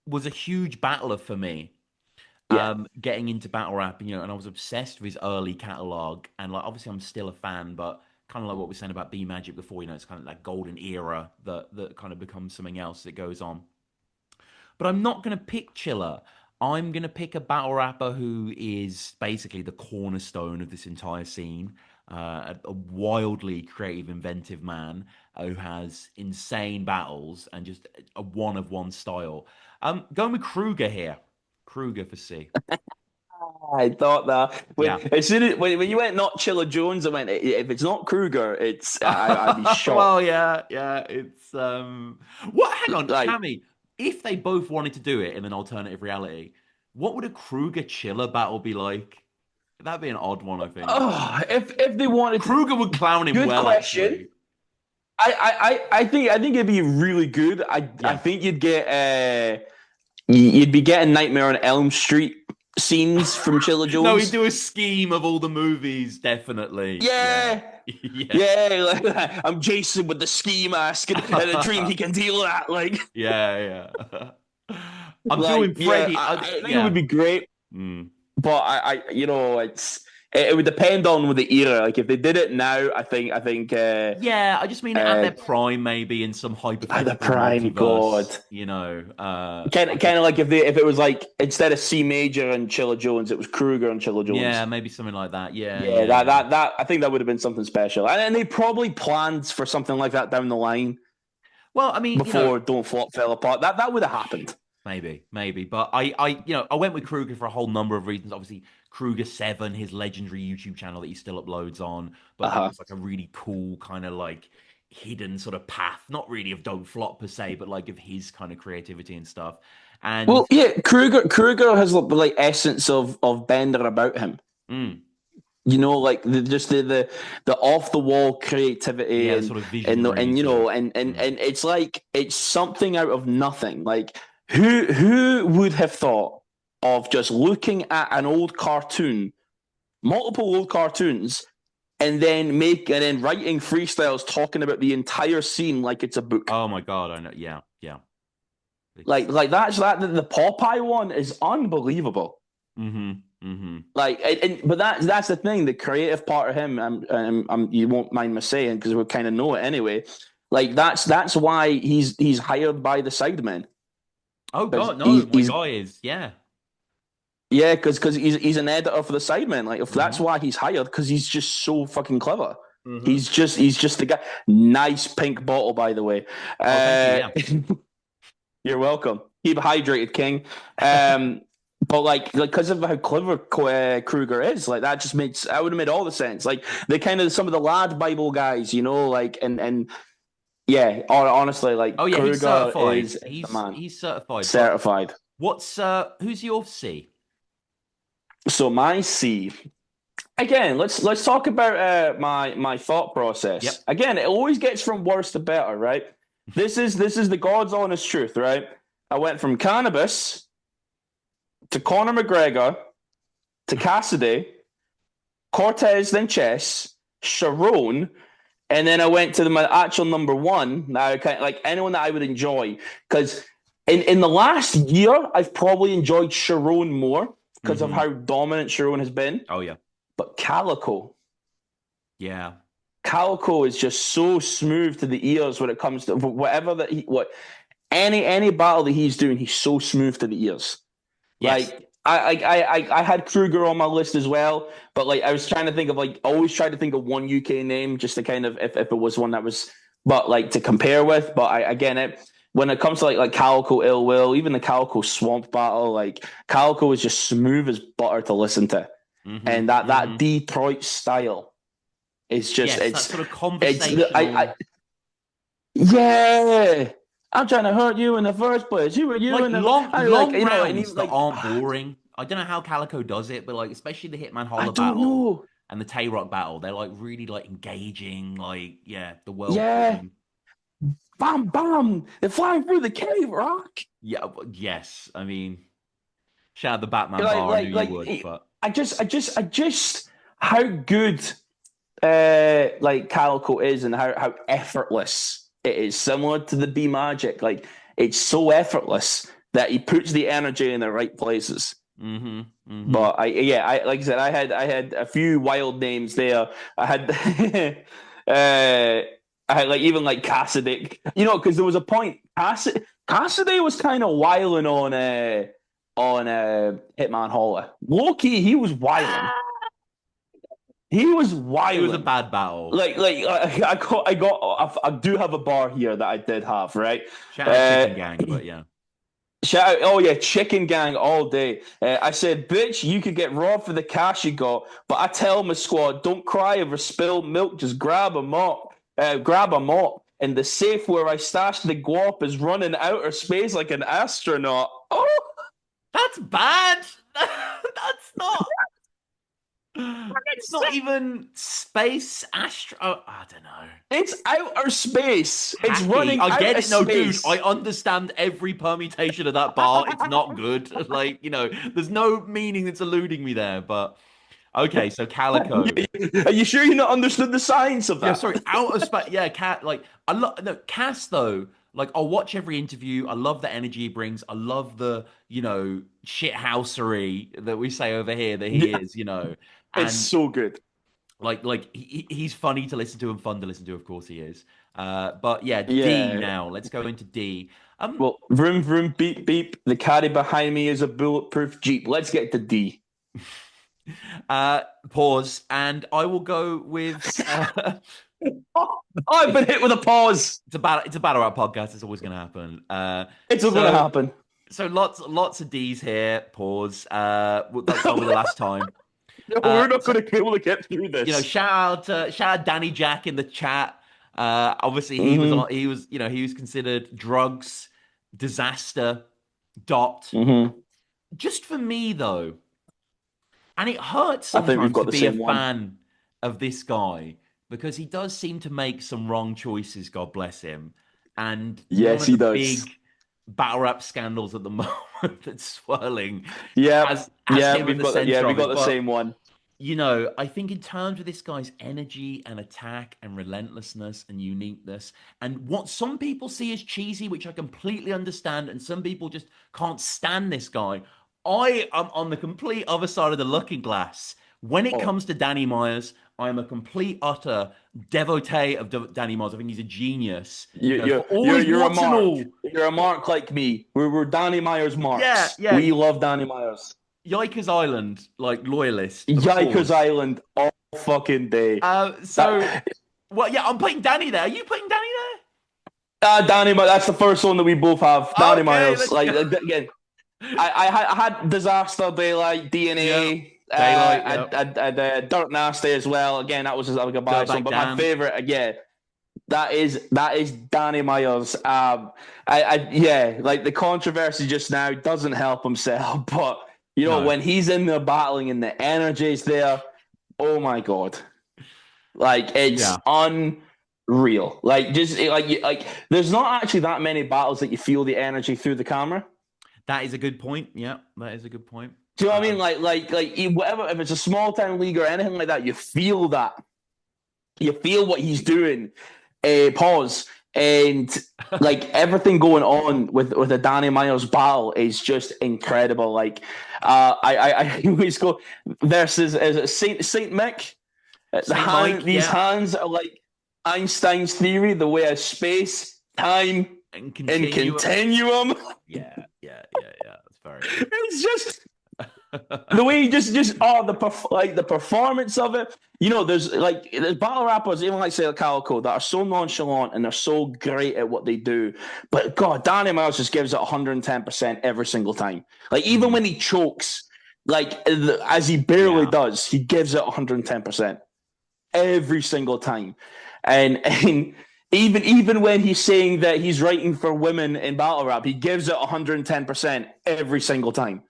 was a huge battler for me. yeah Getting into battle rap, and I was obsessed with his early catalog. And like, obviously, I'm still a fan, but kind of like what we are saying about B Magic before, it's kind of that golden era that kind of becomes something else that goes on. But I'm not going to pick Chiller. I'm gonna pick a battle rapper who is basically the cornerstone of this entire scene. A wildly creative, inventive man who has insane battles and just a one of one style. Going with Kruger here. Kruger for C. I thought that Yeah. as soon as when you went not Chilla Jones, I went if it's not Kruger, I'd be Well, shocked. yeah, yeah. It's what? Hang on, Like, Cammy. If they both wanted to do it in an alternative reality, what would a Kruger Chiller battle be like? That'd be an odd one, I think. oh, if they wanted to, Kruger would clown him good well, question. actually. I think it'd be really good. I Yeah. think you'd be getting Nightmare on Elm Street scenes from Chilla No, he'd Jones. do a scheme of all the movies, definitely. Yeah. Yeah. Yeah. Yeah, like, I'm Jason with the ski mask and a dream he can deal with that. Yeah, yeah. I'm doing Yeah, Freddy. I think it would Yeah. be great. Mm. But it would depend on with the era. Like if they did it now, I think Yeah, I just mean at uh their prime, maybe in some at the hypothetical prime, God, multiverse, you know. I kind could, of like if it was like instead of C Major and Chilla Jones, it was Kruger and Chilla yeah, Jones. maybe something like that. Yeah, Yeah, yeah, yeah. that I think that would have been something special, and they probably planned for something like that down the line Well, I mean, before Don't Flop fell apart. That would have happened. maybe, but I went with Kruger for a whole number of reasons. Obviously, Kruger 7, his legendary YouTube channel that he still uploads on, but that Uh-huh. was like a really cool kind of like hidden sort of path, not really of Don't Flop per se, but like of his kind of creativity and stuff. And Well, yeah, Kruger has like essence of Bender about him. mm, You know, like the off the wall creativity yeah, the sort of and visionary sort of. Mm. and it's like it's something out of nothing. Like who would have thought of just looking at an old cartoon, multiple old cartoons, and then writing freestyles talking about the entire scene like it's a book. Oh my God, I know. Yeah, yeah. It's Like that's that the Popeye one is unbelievable. mm-hmm, mm-hmm. Like, but that's the thing. The creative part of him, you won't mind me saying because we kind of know it anyway. Like that's why he's hired by the Sidemen Oh because God, no, my guy is, yeah. yeah, because he's an editor for the Sidemen. Like, if that's Mm-hmm. why he's hired, because he's just so fucking clever. Mm-hmm. He's just the guy. Nice pink bottle, by the way. Oh, thank you. Yeah. You're welcome. Keep hydrated, King. But like because of how clever Kruger is, like that would have made all the sense. Like the kind of some of the lad Bible guys, you know, like and yeah, honestly, like Oh yeah, he's Kruger certified. is the He's man, he's certified. But certified. what's who's your C? So my C again. Let's talk about my thought Yep. process. Again, it always gets from worse to better, right? This is the God's honest truth, right? I went from cannabis to Conor McGregor to Cassidy, Cortez, then Chess, Sharon, and then I went to my actual number one. Now, kind of like anyone that I would enjoy, because in the last year, I've probably enjoyed Sharon more because of Mm-hmm. how dominant Sharon has been. Oh yeah. But Yeah. Calico is just so smooth to the ears when it comes to whatever that any battle that he's doing, he's so smooth to the ears. Yes. Like I had Kruger on my list as well, but like I was trying to think of like always try to think of one UK name just to kind of if it was one that was but like to compare with. But when it comes to like Calico Ill Will, even the Calico Swamp battle, like Calico is just smooth as butter to listen to. Mm-hmm. And that Detroit style is just Yes, that sort of it's conversational, yeah. I'm trying to hurt you in the first place. You were you like in the long you know, and he rounds was that like, aren't boring. I don't know how Calico does it, but like especially the Hitman I Holler don't battle know. and the Tay Rock battle, they're like really like engaging. Like yeah, the world Yeah, building. bam, bam. They're flying through the cave, Rock. Yeah, yes. I mean, shout out the Batman Like, bar. I knew like, you like. would, but I just. How good, like Calico is, and how effortless it is, similar to the B Magic. Like it's so effortless that he puts the energy in the right places. mm-hmm, mm-hmm. But I like I said, I had a few wild names there. I had, I had like even like Cassidy, you know, because there was a point Cassidy was kind of wiling on on Hitman Holla. Low key, he was wilding. He was It was a wilding. bad battle. I do have a bar here that I did have, right? Shout out Uh, Chicken Gang, but yeah. Shout out, oh yeah, chicken gang all day. I said, bitch, you could get robbed for the cash you got, but I tell my squad, don't cry over spilled milk, just grab a mop. And the safe where I stashed the guap is running outer space like an astronaut. Oh, That's bad. That's not. It's not even space astro. Oh, I don't know. it's outer space. It's Hacky. running I get outer it. No, dude, space. I understand every permutation of that bar. It's not good. Like, there's no meaning that's eluding me there. But okay, so Calico. Are you sure you not understood the science of Yeah, that? sorry, out of space. Yeah, Cat. Like, I love no Cass though. Like, I'll watch every interview. I love the energy he brings. I love the shithousery that we say over here that he is. It's And so good. he's funny to listen to and fun to listen to. Of course, he is. But yeah, D Yeah. now. Let's go into D. Well, vroom, vroom, beep, beep. The caddy behind me is a bulletproof Jeep. Let's get to D. Pause, and I will go with. Oh, I've been hit with a pause. It's a battle rap podcast. It's always going to happen. It's not going to So happen. so lots of D's here. Pause. That's probably the last time. No, we're not So going to be able to get through this. shout out Danny Jack in the chat. Obviously he was Mm-hmm. on. He was considered drugs disaster. Dot. Mm-hmm. Just for me though, and it hurts I think we've sometimes got to the be a same one. fan of this guy because he does seem to make some wrong choices. God bless him. And one Yes, of he the does. big battle rap scandals at the moment that's swirling Yeah, has him at the center we of got it. the But same one. I think in terms of this guy's energy and attack and relentlessness and uniqueness, and what some people see as cheesy, which I completely understand, and some people just can't stand this guy. I am on the complete other side of the looking glass. When it Oh, comes to Danny Myers, I am a complete, utter devotee of Danny Myers. I think he's a genius. you, For you're all you're his you're a warts and mark. all. You're a mark like me. We're Danny Myers Yeah, marks. yeah. We love Danny Myers. Yikers Island, like loyalist, of Yikers course. Island all fucking day. So That Well, yeah, I'm putting Danny there. Are you putting Danny Danny, that's the first one that we both have. there? Danny Okay, Myers. let's go. Again, I had Disaster, Daylight, Yeah, DNA. Daylight. Yep. Dirt Nasty as well. Again, that was just like a biased one, Dirtbag but my Dan. favorite again that is Danny Myers. Yeah, like the controversy just now doesn't help himself, but No. when he's in there battling and the energy's there, oh my god, like it's Yeah, unreal. Like just like there's not actually that many battles that you feel the energy through the camera. that is a good point. Yeah, that is a good point. Do you know what I mean? Whatever, if it's a small town league or anything like that, you feel that. You feel what he's doing. Pause. And like everything going on with the Danny Myers battle is just incredible. Like I always go versus is it Saint Mick? Saint Mike. These Yeah, hands are like Einstein's theory, the way of space, time, and and continue. continuum. Yeah. That's very good. It's just the way he just the performance of it. There's battle rappers, even like say like Calico, that are so nonchalant and they're so great at what they do. But God, Danny Miles just gives it 110% every single time. Like even Mhm. when he chokes, as he barely Yeah, does, he gives it 110% every single time. And even when he's saying that he's writing for women in battle rap, he gives it 110% every single time.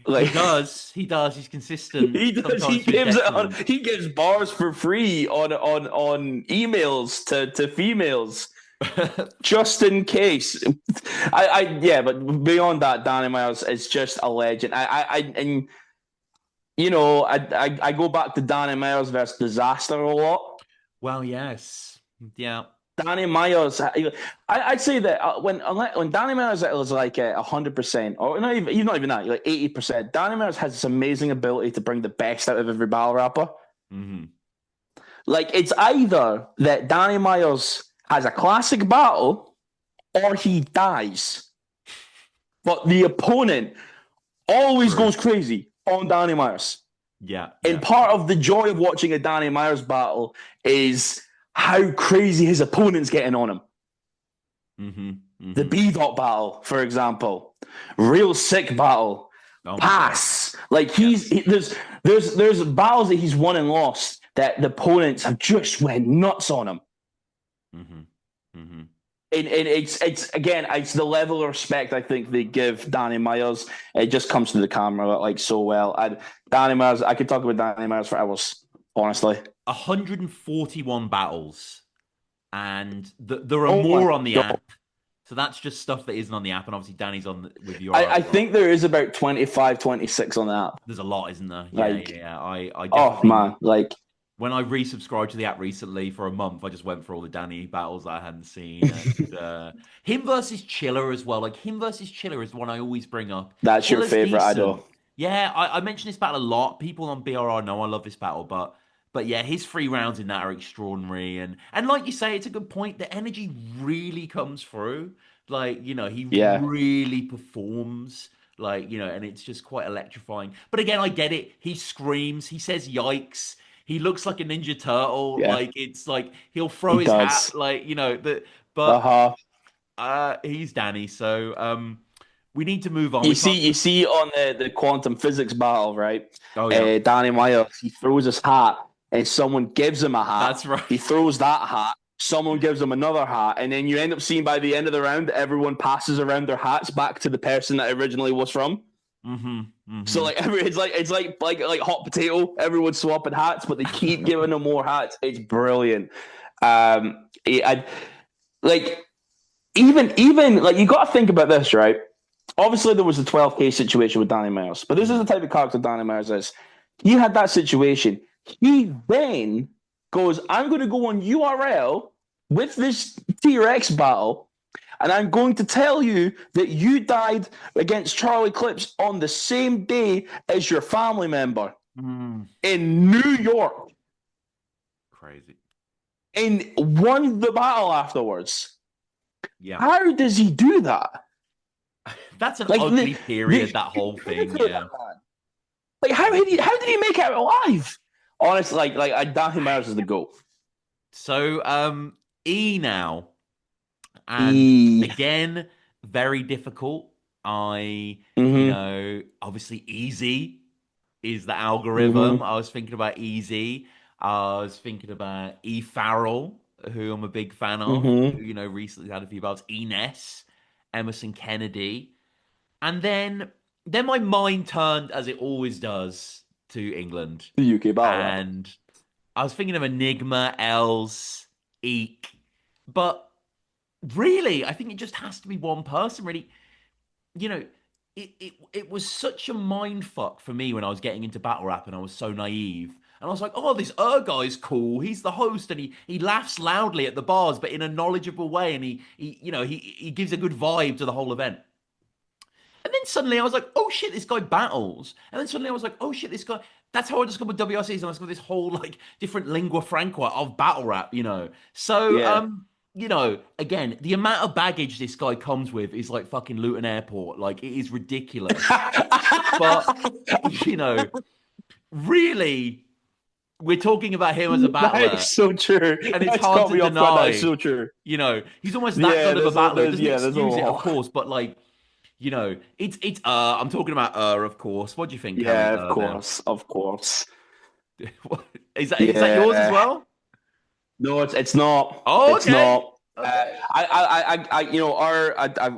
he Like does. He does. He's consistent. he does, Sometimes to his detriment. he gives bars for free on emails to females just in case. Yeah, but beyond that, Danny Myers is just a legend. I go back to Danny Myers versus Disaster a lot. Well, yes. Yeah. Danny Myers, I'd say that when Danny Myers was like 100%, or not even, not even that, like 80%. Danny Myers has this amazing ability to bring the best out of every battle rapper. Hmm. Like it's either that Danny Myers has a classic battle, or he dies. but the opponent always True. goes crazy on Danny Myers. Yeah, And yeah. part of the joy of watching a Danny Myers battle is how crazy his opponent's getting on him. Mm-hmm. The Mm-hmm. B-Dot battle, for example, real sick battle. Oh my God. Pass. Like Yeah. there's battles that he's won and lost that the opponents have just went nuts on him. Mm-hmm. Mm-hmm. And it's again, it's the level of respect I think they give Danny Myers. It just comes to the camera like so well. Danny Myers, I could talk about Danny Myers for hours, honestly. 141 battles, and there are Oh my more on the god. app. So that's just stuff that isn't on the app, and obviously Danny's on with I URL. think there is about 25, 26 on the app. There's a lot, isn't there? Yeah, yeah, Like, yeah. I oh definitely man, like when I resubscribed to the app recently for a month, I just went for all the Danny battles that I hadn't seen, and him versus Chiller as well. Like him versus Chiller is one I always bring up. that's your Chiller's favorite decent. idol. Yeah, I mention this battle a lot. People on BRR know I love this battle, but yeah, his 3 rounds in that are extraordinary, and like you say, it's a good point. The energy really comes through. Like he Yeah, really performs. Like and it's just quite electrifying. But again, I get it. He screams. He says "yikes." He looks like a Ninja Turtle. yeah, Like it's like he'll throw he his hat. does. Like but Uh-huh. he's Danny. So we need to move on. You We see, can't. you see on the quantum physics battle, right? Oh yeah, Danny Myers, he throws his hat, and someone gives him a hat. that's right. He throws that hat. Someone gives him another hat, and then you end up seeing by the end of the round, everyone passes around their hats back to the person that originally was from. Mm-hmm. So Mm-hmm. like it's like hot potato. Everyone's swapping hats, but they keep giving them more hats. It's brilliant. I like even like you got to think about this, right? Obviously, there was the 12K situation with Danny Myers, but this is the type of character Danny Myers is. He had that situation. He then goes, I'm going to go on URL with this T-Rex battle, and I'm going to tell you that you died against Charlie Clips on the same day as your family member Mm. in New York Crazy. and won the battle afterwards. Yeah, How does he do that? that's an Like, ugly period. That whole thing. Yeah. like how did he make it alive? Honestly, Danny Myers is the GOAT. So E now. And E. again, very difficult. Mm-hmm. Obviously easy is the algorithm. Mm-hmm. I was thinking about easy. I was thinking about E Farrell, who I'm a big fan of, who, Mm-hmm. recently had a few battles. E Ness, Emerson Kennedy. And then my mind turned, as it always does, to England. The UK battle rap. And I was thinking of Enigma, Els, Eek. But really, I think it just has to be one person. Really, you know, it was such a mind fuck for me when I was getting into battle rap and I was so naive. And I was like, oh, this guy's cool. He's the host, and he laughs loudly at the bars, but in a knowledgeable way, and he gives a good vibe to the whole event. And then suddenly I was like, oh shit, this guy battles. And then suddenly I was like, oh shit, this guy. That's how I discovered WRCs, and I discovered this whole like different lingua franca of battle rap. So Yeah. again, the amount of baggage this guy comes with is like fucking Luton Airport. Like it is ridiculous. But really, we're talking about him as a That is battler, so true. and it's That's hard caught to me off guard. That is deny. so true. He's almost that Yeah, good of a battler. It doesn't there's a excuse it, of lot. course, but like, it's I'm talking about of course. What do you think, Yeah, Carrie of now? course, of course. Is that yours as Yeah. well? No, it's not. Oh, It's okay. not. Okay.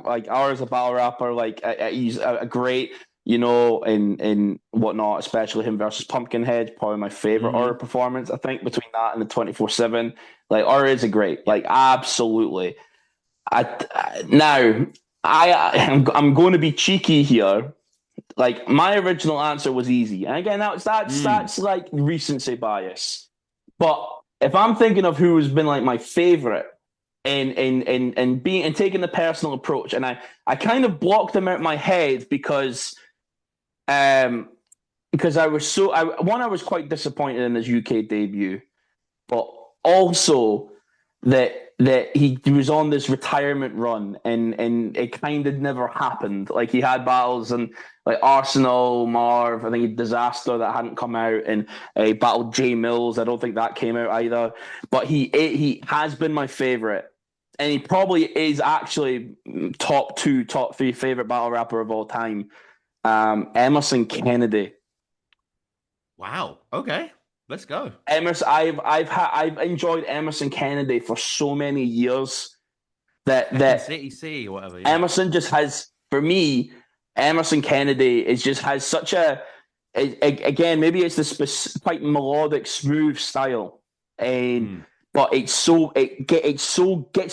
Like our as a battle rapper, like he's a great, in whatnot, especially him versus Pumpkinhead, probably my favorite R Hmm. performance. I think between that and the 24/7, like R is a great, Yeah. like absolutely. Now I'm going to be cheeky here. Like my original answer was easy, and again, Mm. that's like recency bias. But if I'm thinking of who has been like my favorite and being and taking the personal approach, and I kind of blocked them out of my head um because I was quite disappointed in his UK debut, but also that he was on this retirement run and it kind of never happened. Like he had battles and like Arsenal, Marv, I think Disaster that hadn't come out, and he battled Jay Mills. I don't think that came out either. But he has been my favorite, and he probably is actually top two, top three favorite battle rapper of all time. Emerson Kennedy. Wow. Okay. Let's go. Emerson, I've enjoyed Emerson Kennedy for so many years Second that City C or whatever. Yeah. Emerson just has, for me, Emerson Kennedy is just has such again, maybe it's this quite melodic, smooth style, and Hmm. but it so gets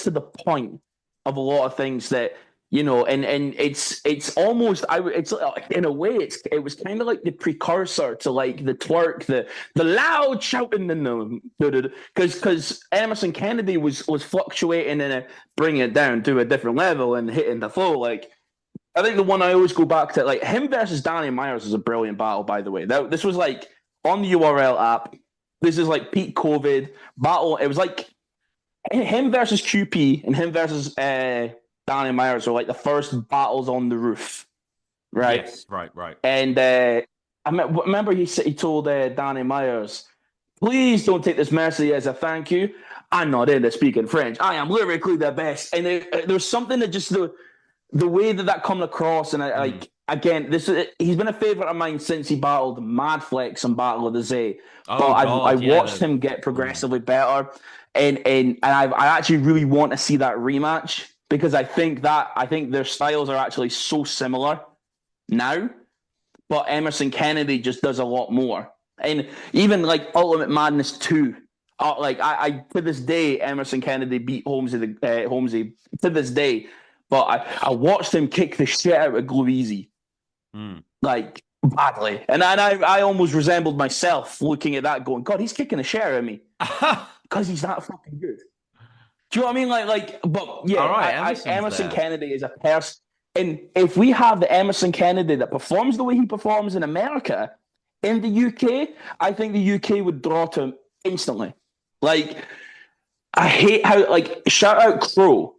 to the point of a lot of things that and it's almost it's in a way it was kind of like the precursor to like the twerk, the loud shouting in the because Emerson Kennedy was fluctuating and bringing it down to a different level and hitting the flow. Like I think the one I always go back to, like him versus Danny Myers, is a brilliant battle. By the way, this was like on the URL app. This is like peak COVID battle. It was like him versus QP and him versus Danny Myers were like the first battles on the roof, right? Yes. Right. Right. And remember he told Danny Myers, "Please don't take this mercy as a thank you. I'm not into speaking French. I am lyrically the best." And there's something that just the way that come across, and Hmm. like again, he's been a favorite of mine since he battled Mad Flex and Battle of the Zay. But Oh I God. Yeah. watched him get Hmm. progressively better, and I actually really want to see that rematch because I think their styles are actually so similar now. But Emerson Kennedy just does a lot more, and even like Ultimate Madness 2. Like I to this day, Emerson Kennedy beat Holmesy to this day, but I watched him kick the shit out of Gluezy, Hmm. like badly, and I almost resembled myself looking at that, going, "God, he's kicking the shit out of me because he's that fucking good." Do you know what I mean? But All yeah, right. I Emerson's Emerson there. Kennedy is a person, and if we have the Emerson Kennedy that performs the way he performs in America, in the UK, I think the UK would draw to him instantly. Like I hate how shout out Crow,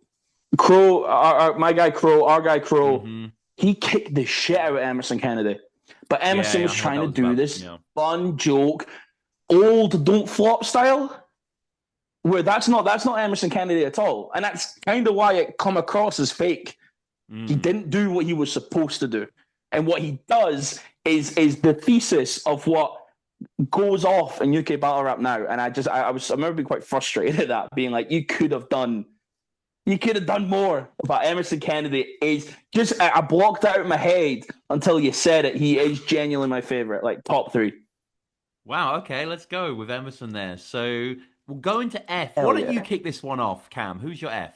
my guy Crow, our guy Crow, Hmm. he kicked the shit out of Emerson Kennedy. But Yeah. Emerson Yeah. was I heard trying that to was do about. this Yeah. fun joke, old don't flop style, where that's not Emerson Kennedy at all. And that's kind of why it come across as fake. He Mm. didn't do what he was supposed to do. And what he does is the thesis of what goes off in UK battle rap now. And I remember being quite frustrated at that, being like, you could have done more. But Emerson Kennedy is just I blocked it out in my head until you said it. He is genuinely my favorite, like top three. Wow. Okay. Let's go with Emerson there. So we'll go into F. Why Hell don't you yeah. kick this one off, Cam? Who's your F?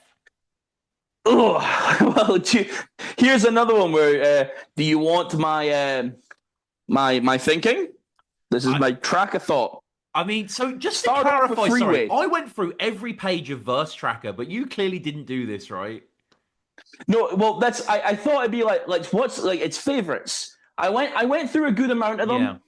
Oh well, here's another one where do you want my thinking? This is I my track of thought. I mean, so just to Start off with clarify, sorry, freeway. I went through every page of Verse Tracker, but you clearly didn't do this, right? No, well, that's I thought it'd be like what's like its favorites. I went through a good amount of them.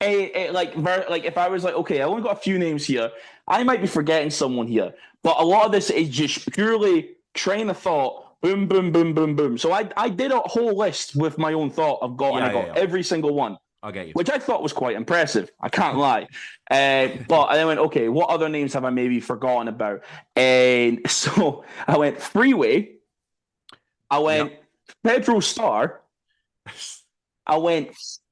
Yeah. Like if I was like, okay, I only got a few names here. I might be forgetting someone here, but a lot of this is just purely train of thought. Boom, boom, boom, boom, boom. So I did a whole list with my own thought. I Yeah, yeah, got yeah. every single one, I get you. which I thought was quite impressive. I can't lie. But I then went, okay, what other names have I maybe forgotten about? And so I went Freeway. I went Yep. Pedro Star. I went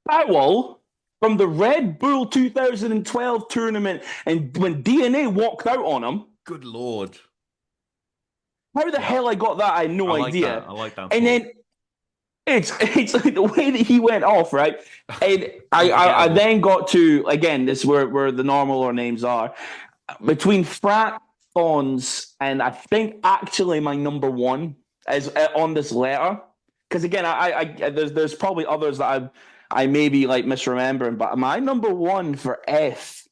Foul from the Red Bull 2012 tournament. And when DNA walked out on him, Good Lord. how the Yeah. hell I got that, I had I no like that. idea. I like that And thought. then it's like the way that he went off, right? And I Unforgettable. then got to, again, this is where the normal names are. Between Frat, Fawns, and I think actually my number one is on this letter. Because again, there's probably others that I may be like misremembering, but my number one for F,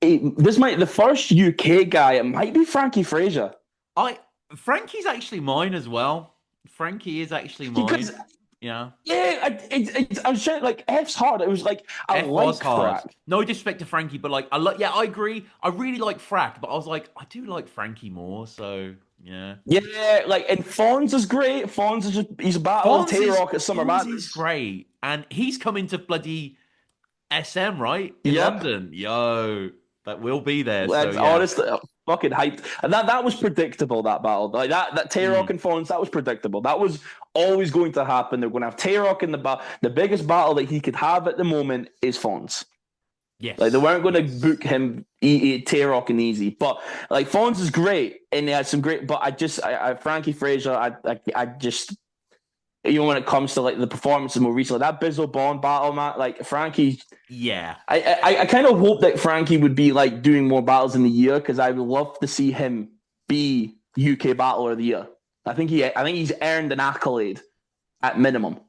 this might the first UK guy. It might be Frankie Fraser I Frankie's actually mine as well. Frankie is actually because mine. Yeah. Yeah, I was trying like F's hard. It was like I F was like hard. Frack. No disrespect to Frankie, but like yeah, I agree. I really like Frack, but I was like, I do like Frankie more, so yeah. Yeah, like and Fawns is great. Fawns is just he's a battle Fonz Tay is Rock at Summer Fonz is Madness. great, and he's coming to bloody SM right in Yep. London. Yo, that will be there. So That's yeah. honestly fucking hyped. And that was predictable, that battle. Like that Tay Rock Mm, and Fawns, that was predictable. That was always going to happen. They're gonna have Tay Rock in the battle. The biggest battle that he could have at the moment is Fawns. Like they yes, weren't going to yes. book him Tay Rock and easy, but like Fawns is great and he had some great. But Frankie Fraser, I just when it comes to like the performances more recently, that Bizzle Bond battle, man, like Frankie, Yeah. I kind of hope that Frankie would be like doing more battles in the year because I would love to see him be UK Battler of the Year. I think he's earned an accolade at minimum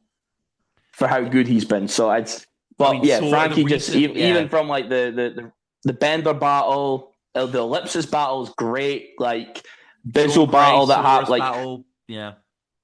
for how good he's been. So it's, I but mean, yeah, sort of the Frankie just recent, even yeah, from like the Bender battle, the Ellipsis battle is great. Like Sean visual Gray, battle that had Saurus like battle, yeah.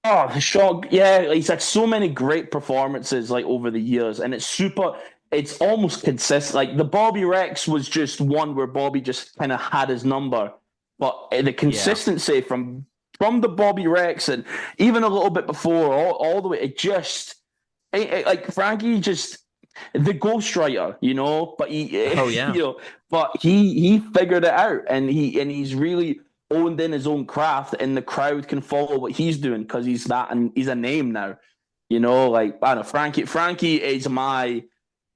oh the shock, yeah, he's had so many great performances like over the years, and it's super. It's almost consistent. Like the Bobby Rex was just one where Bobby just kind of had his number, but the Yeah. consistency from the Bobby Rex and even a little bit before, all the way, it just like Frankie just the ghostwriter, but he, Oh yeah. but he figured it out, and he's really owned in his own craft, and the crowd can follow what he's doing because he's that, and he's a name now. Like I don't know, Frankie is my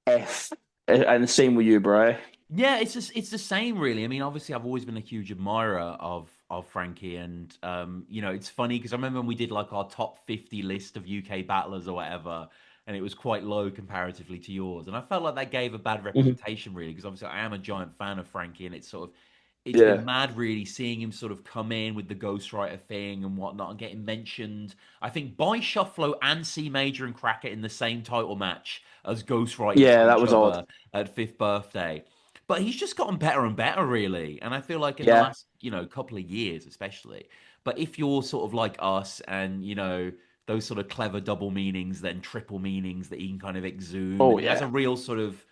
F, and the same with you, bro. Yeah, it's the same really. I mean, obviously I've always been a huge admirer of Frankie and it's funny because I remember when we did like our top 50 list of UK battlers or whatever and it was quite low comparatively to yours. And I felt like that gave a bad Mhm. representation really because obviously I am a giant fan of Frankie and it's been Yeah. mad really seeing him sort of come in with the ghostwriter thing and whatnot and getting mentioned. I think by Shufflo and C Major and Cracker in the same title match as ghostwriting to Yeah, that each was odd. other at fifth birthday. But he's just gotten better and better, really. And I feel like in the Yeah. last, couple of years, especially. But if you're sort of like us and, those sort of clever double meanings, then triple meanings that he can kind of exude, Oh and he has a yeah. real sort of,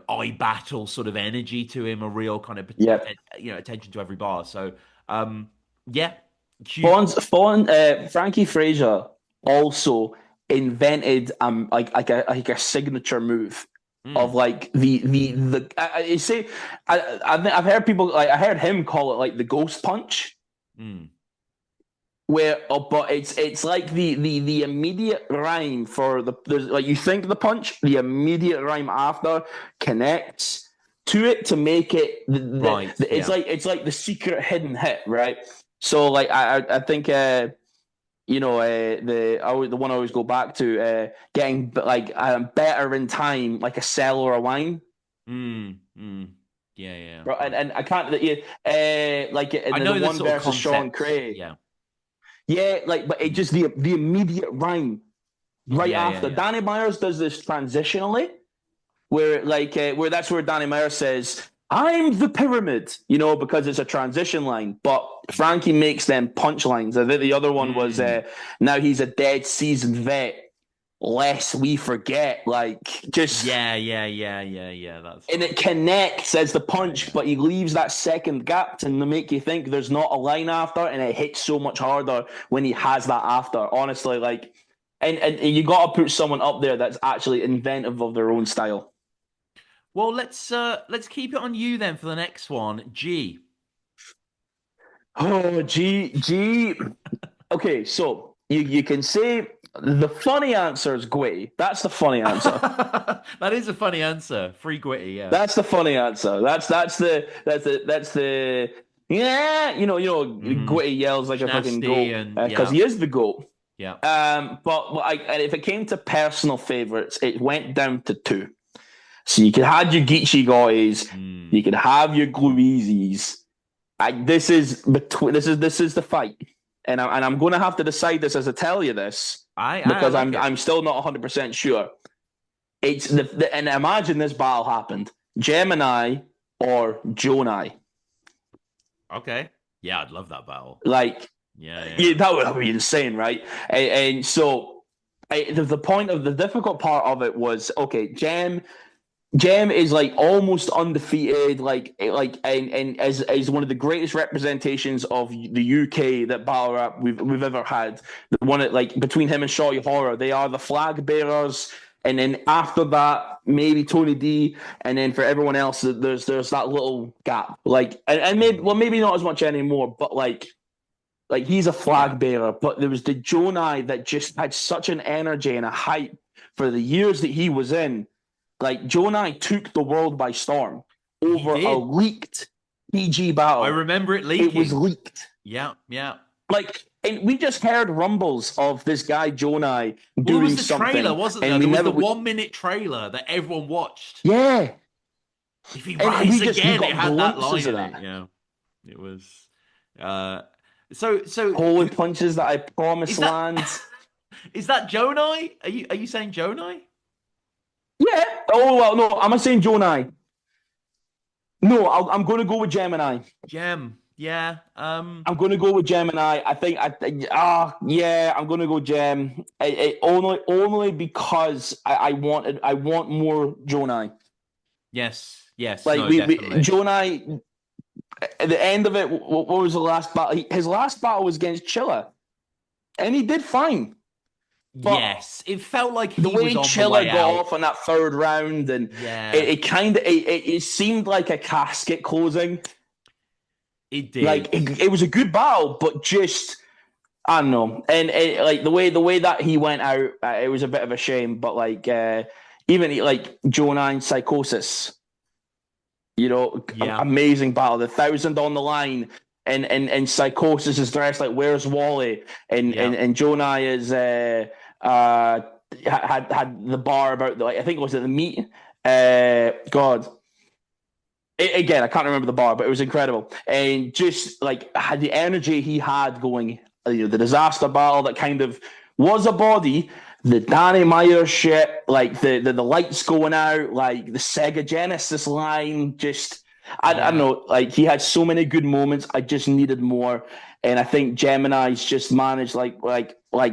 eye battle sort of energy to him, a real kind of, Yep. attention to every bar. So, yeah, huge. Frankie Fraser also invented like a signature move of Mm, like the I say I've heard people like I heard him call it like the ghost punch mm. but it's like the immediate rhyme for there's like you think the punch the immediate rhyme after connects to it to make it Right. Yeah. it's like the secret hidden hit, right? So like I think the one I always go back to getting like better in time like a cellar of wine. Mm, mm. Yeah. Yeah. Bro, Right. and I can't yeah, like in I the know the one sort of versus Sean concept. Cray. Yeah. Yeah, like but it Mm. just the immediate rhyme right Yeah. Yeah. after Yeah. Danny Myers does this transitionally, where that's where Danny Myers says, "I'm the pyramid," because it's a transition line. But Frankie makes them punchlines. I think the other one was Mm. now he's a dead seasoned vet. Lest we forget, like just Yeah. That's and right. it connects as the Yeah, punch, yeah. but he leaves that second gap to make you think there's not a line after, and it hits so much harder when he has that after. Honestly, like, and you got to put someone up there that's actually inventive of their own style. Well, let's keep it on you then for the next one. G. Oh, G. Okay, so you can say the funny answer is Gwitty. That's the funny answer. That is a funny answer. Free Gwitty, yeah. That's the funny answer. That's the yeah. Mm-hmm. Gwitty yells like a fucking Schnasty goat and because yeah, he is the goat. yeah. And if it came to personal favorites, it went down to two. So you could have your Geechee guys, you Mm. could have your Gluizis. This is the fight, and I'm going to have to decide this as I tell you this I because like I'm it. I'm still not 100% sure. It's and imagine this battle happened: Gemini or Jonai. Okay. Yeah, I'd love that battle. Like Yeah, yeah. yeah, that would be insane, right? And so the point of the difficult part of it was okay. Jem is like almost undefeated, and as one of the greatest representations of the UK that battle rap we've ever had. The one that, like, between him and Shorty Horror, they are the flag bearers. And then after that, maybe Tony D, and then for everyone else, there's that little gap. Like, and maybe, well, maybe not as much anymore, but like he's a Yeah. flag bearer. But there was the Jonai that just had such an energy and a hype for the years that he was in. Like, Jonai took the world by storm He over a did. leaked PG I battle. remember it It was leaking. leaked. Yeah, yeah. Like, and we just heard rumbles of this guy Jonai Well, there was doing the trailer, something, wasn't there? and we There was never. the 1 minute trailer that everyone watched. Yeah, If he and we rises just we again, it got had that line glimpses of in it. that. Yeah, it was. Uh, so Holy punches that I is promised that lands. is that Jonai? Are you saying Jonai? Yeah. Oh well, no, I'm not saying Jonai. No, I'm going to go with Gemini. Gem. Yeah. I'm going to go with Gemini. Yeah, I'm going to go Gem. Only because I want more Jonai. Yes. Yes. Like No. we Definitely. Jonai at the end of it. What was the last battle? His last battle was against Chilla, and he did fine. But Yes. It felt like the he was way on the Chilla way got out. off on that third round, and Yeah. it seemed like a casket closing. It Like did. it was a good battle, but just I don't know. And like the way that he went out, it was a bit of a shame. But like even like Joe Nine Psychosis, Yeah. amazing battle. The 1,000 on the line, and Psychosis is dressed like Where's Wally, Yeah. and Joe Nye is uh had the bar about the, like, I think it was at the meet. God, again, I can't remember the bar, but it was incredible. And just like had the energy he had going, the disaster battle that kind of was a body, the Danny Meyer shit, like the lights going out, like the Sega Genesis line, just I don't Yeah. know, like he had so many good moments. I just needed more. And I think Gemini's just managed like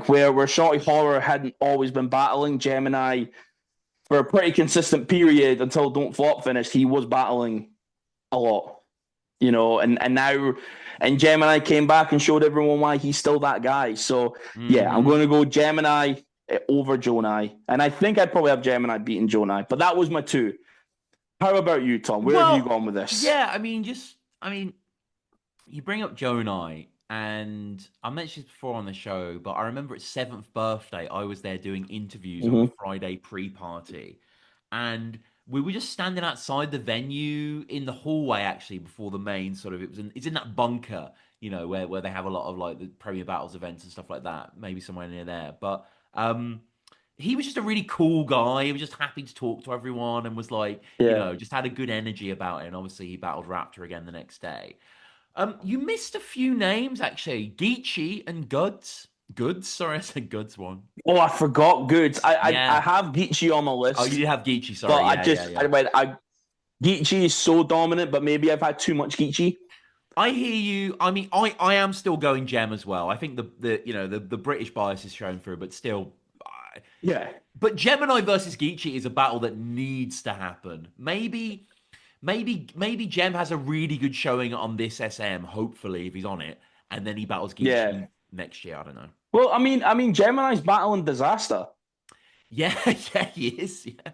where Shorty Horror hadn't always been battling, Gemini for a pretty consistent period until Don't Flop finished, he was battling a lot, and now and Gemini came back and showed everyone why he's still that guy. So yeah, I'm Hmm. going to go Gemini over Jonai, and I think I'd probably have Gemini beating Jonai, but that was my two. How about you, Tom? Where have you Well, gone with this? yeah. I mean, you bring up Jonai, and I mentioned this before on the show, but I remember its seventh birthday, I was there doing interviews on the Mm-hmm. Friday pre-party, and we were just standing outside the venue in the hallway, actually, before the main sort of. It's in that bunker, where they have a lot of like the Premier Battles events and stuff like that. Maybe somewhere near there, but he was just a really cool guy. He was just happy to talk to everyone and was like, Yeah. just had a good energy about it. And obviously, he battled Raptor again the next day. You missed a few names actually. Geechee and Goods. Goods? Sorry, I said Goods one. Oh, I forgot Goods. I Yeah. have Geechee on my Oh, you list, did have Geechee. but Sorry. Yeah, yeah, yeah. Geechee is so dominant, but maybe I've had too much Geechee. I hear you. I mean, I am still going Gem as well. I think the British bias is shown through, but still. Yeah. But Gemini versus Geechee is a battle that needs to happen. Maybe Gem has a really good showing on this SM. Hopefully, if he's on it, and then he battles Yeah. Geechee next year. I don't know. Well, I mean, Gemini's battling disaster. Yeah, yeah, he is. Yeah,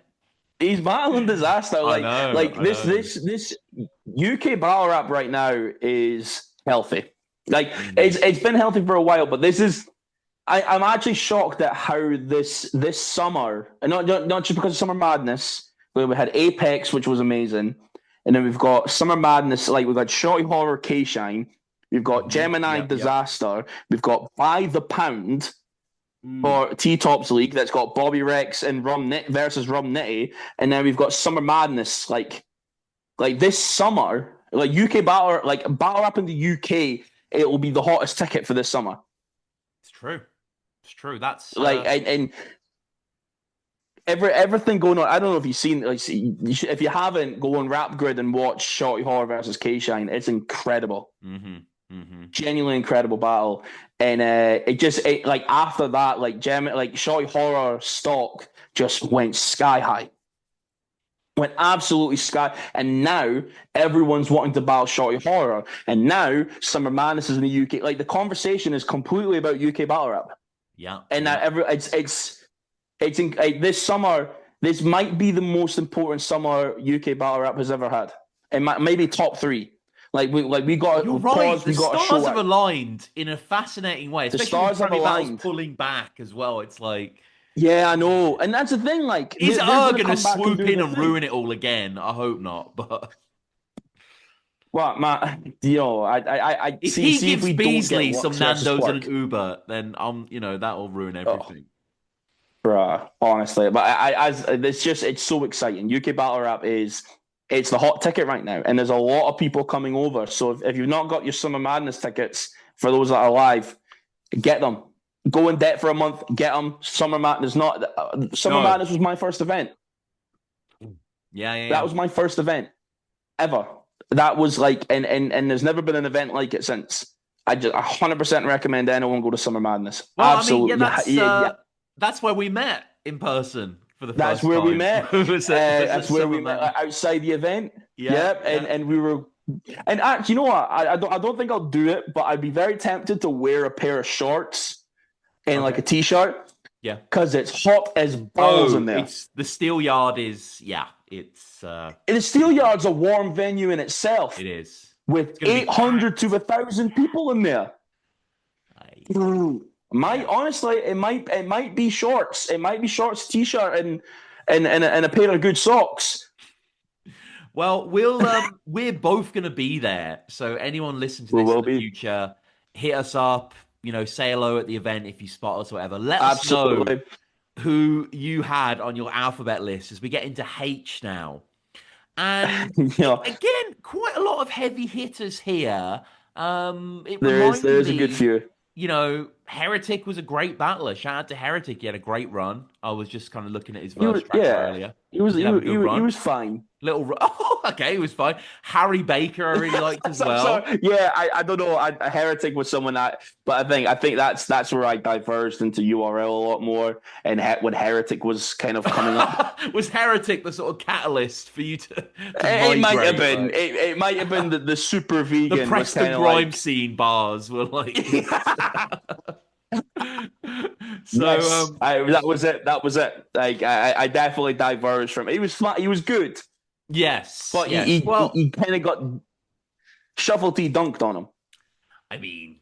He's battling disaster. I Like, know, like I this, know. this, this UK battle rap right now is healthy. Like, Hmm. it's been healthy for a while, but this is. I'm actually shocked at how this summer, and not just because of Summer Madness, where we had Apex, which was amazing, and then we've got Summer Madness. Like, we've got Shorty Horror K Shine, we've got Hmm. Gemini Yep, yep. Disaster, we've got By the Pound Mm. for T Tops League that's got Bobby Rex and versus Rum Nitty, and then we've got Summer Madness. Like this summer, like battle rap in the UK, it will be the hottest ticket for this summer. It's true. It's true. That's Like and everything going on. I don't know if you've seen, like, if you haven't, go on Rap Grid and watch Shorty Horror versus K Shine. It's incredible. hmm Genuinely incredible battle. And like after that, like Shorty Horror stock just went sky high. Went absolutely sky. And now everyone's wanting to battle Shorty Horror. And now Summer Madness is in the UK. Like the conversation is completely about UK battle rap. Yeah. And yeah. like, this summer, this might be the most important summer UK battle rap has ever had. And maybe top three. We got You're a right. pause, The we got a stars show have out. aligned in a fascinating way, The especially with stars have Friendly Battles aligned. pulling back as well. It's like, Yeah, I know. And that's the thing, like is they're going to going to come back and swoop do in the and thing. ruin it all again? I hope not. But Well, man, I if see he see if gives we don't get Beasley some Lux versus Nando's and an Quirk. Uber, then that will ruin Oh, everything. bruh, honestly, but it's so exciting. UK battle rap it's the hot ticket right now, and there's a lot of people coming over. So if you've not got your Summer Madness tickets for those that are live, get them. Go in debt for a month, get them. Summer Madness Summer No. Madness was my first event. Yeah. That was my first event ever. That was like, and there's never been an event like it since. I just 100% recommend anyone go to Summer Madness. Well, I mean, Absolutely, yeah. that's where we met in person for the That's first where we time. met. was at That's where we Summer met Madness. outside the event. Yeah, And we were, and actually, you know what? I don't think I'll do it, but I'd be very tempted to wear a pair of shorts and like a t-shirt. Yeah, because it's hot as balls in there. It's the Steel Yard is it's the Steel Yard's a warm venue in itself. It is with 800 to 1,000 people in there. Honestly, it might be shorts. It might be shorts, t-shirt, and a pair of good socks. Well, we're both going to be there. So anyone listening to this in the future, hit us up. Say hello at the event if you spot us or whatever. Let us know who you had on your alphabet list as we get into H now. And again, quite a lot of heavy hitters here. There's a good few. Heretic was a great battler. Shout out to Heretic. He had a great run. I was just kind of looking at his verse tracks earlier. He was fine. Okay, he was fine. Harry Baker, I really liked as well. I don't know. Heretic was someone but I think that's where I diverged into URL a lot more. And when Heretic was kind of coming up, was Heretic the sort of catalyst for you to it might have been. It might have been the super vegan. The Preston Grime scene bars were like. So yes, that was it. Like I definitely diverged from it. He was flat. He was good. Yes, but yes. he kind of got Shovel T dunked on him. I mean,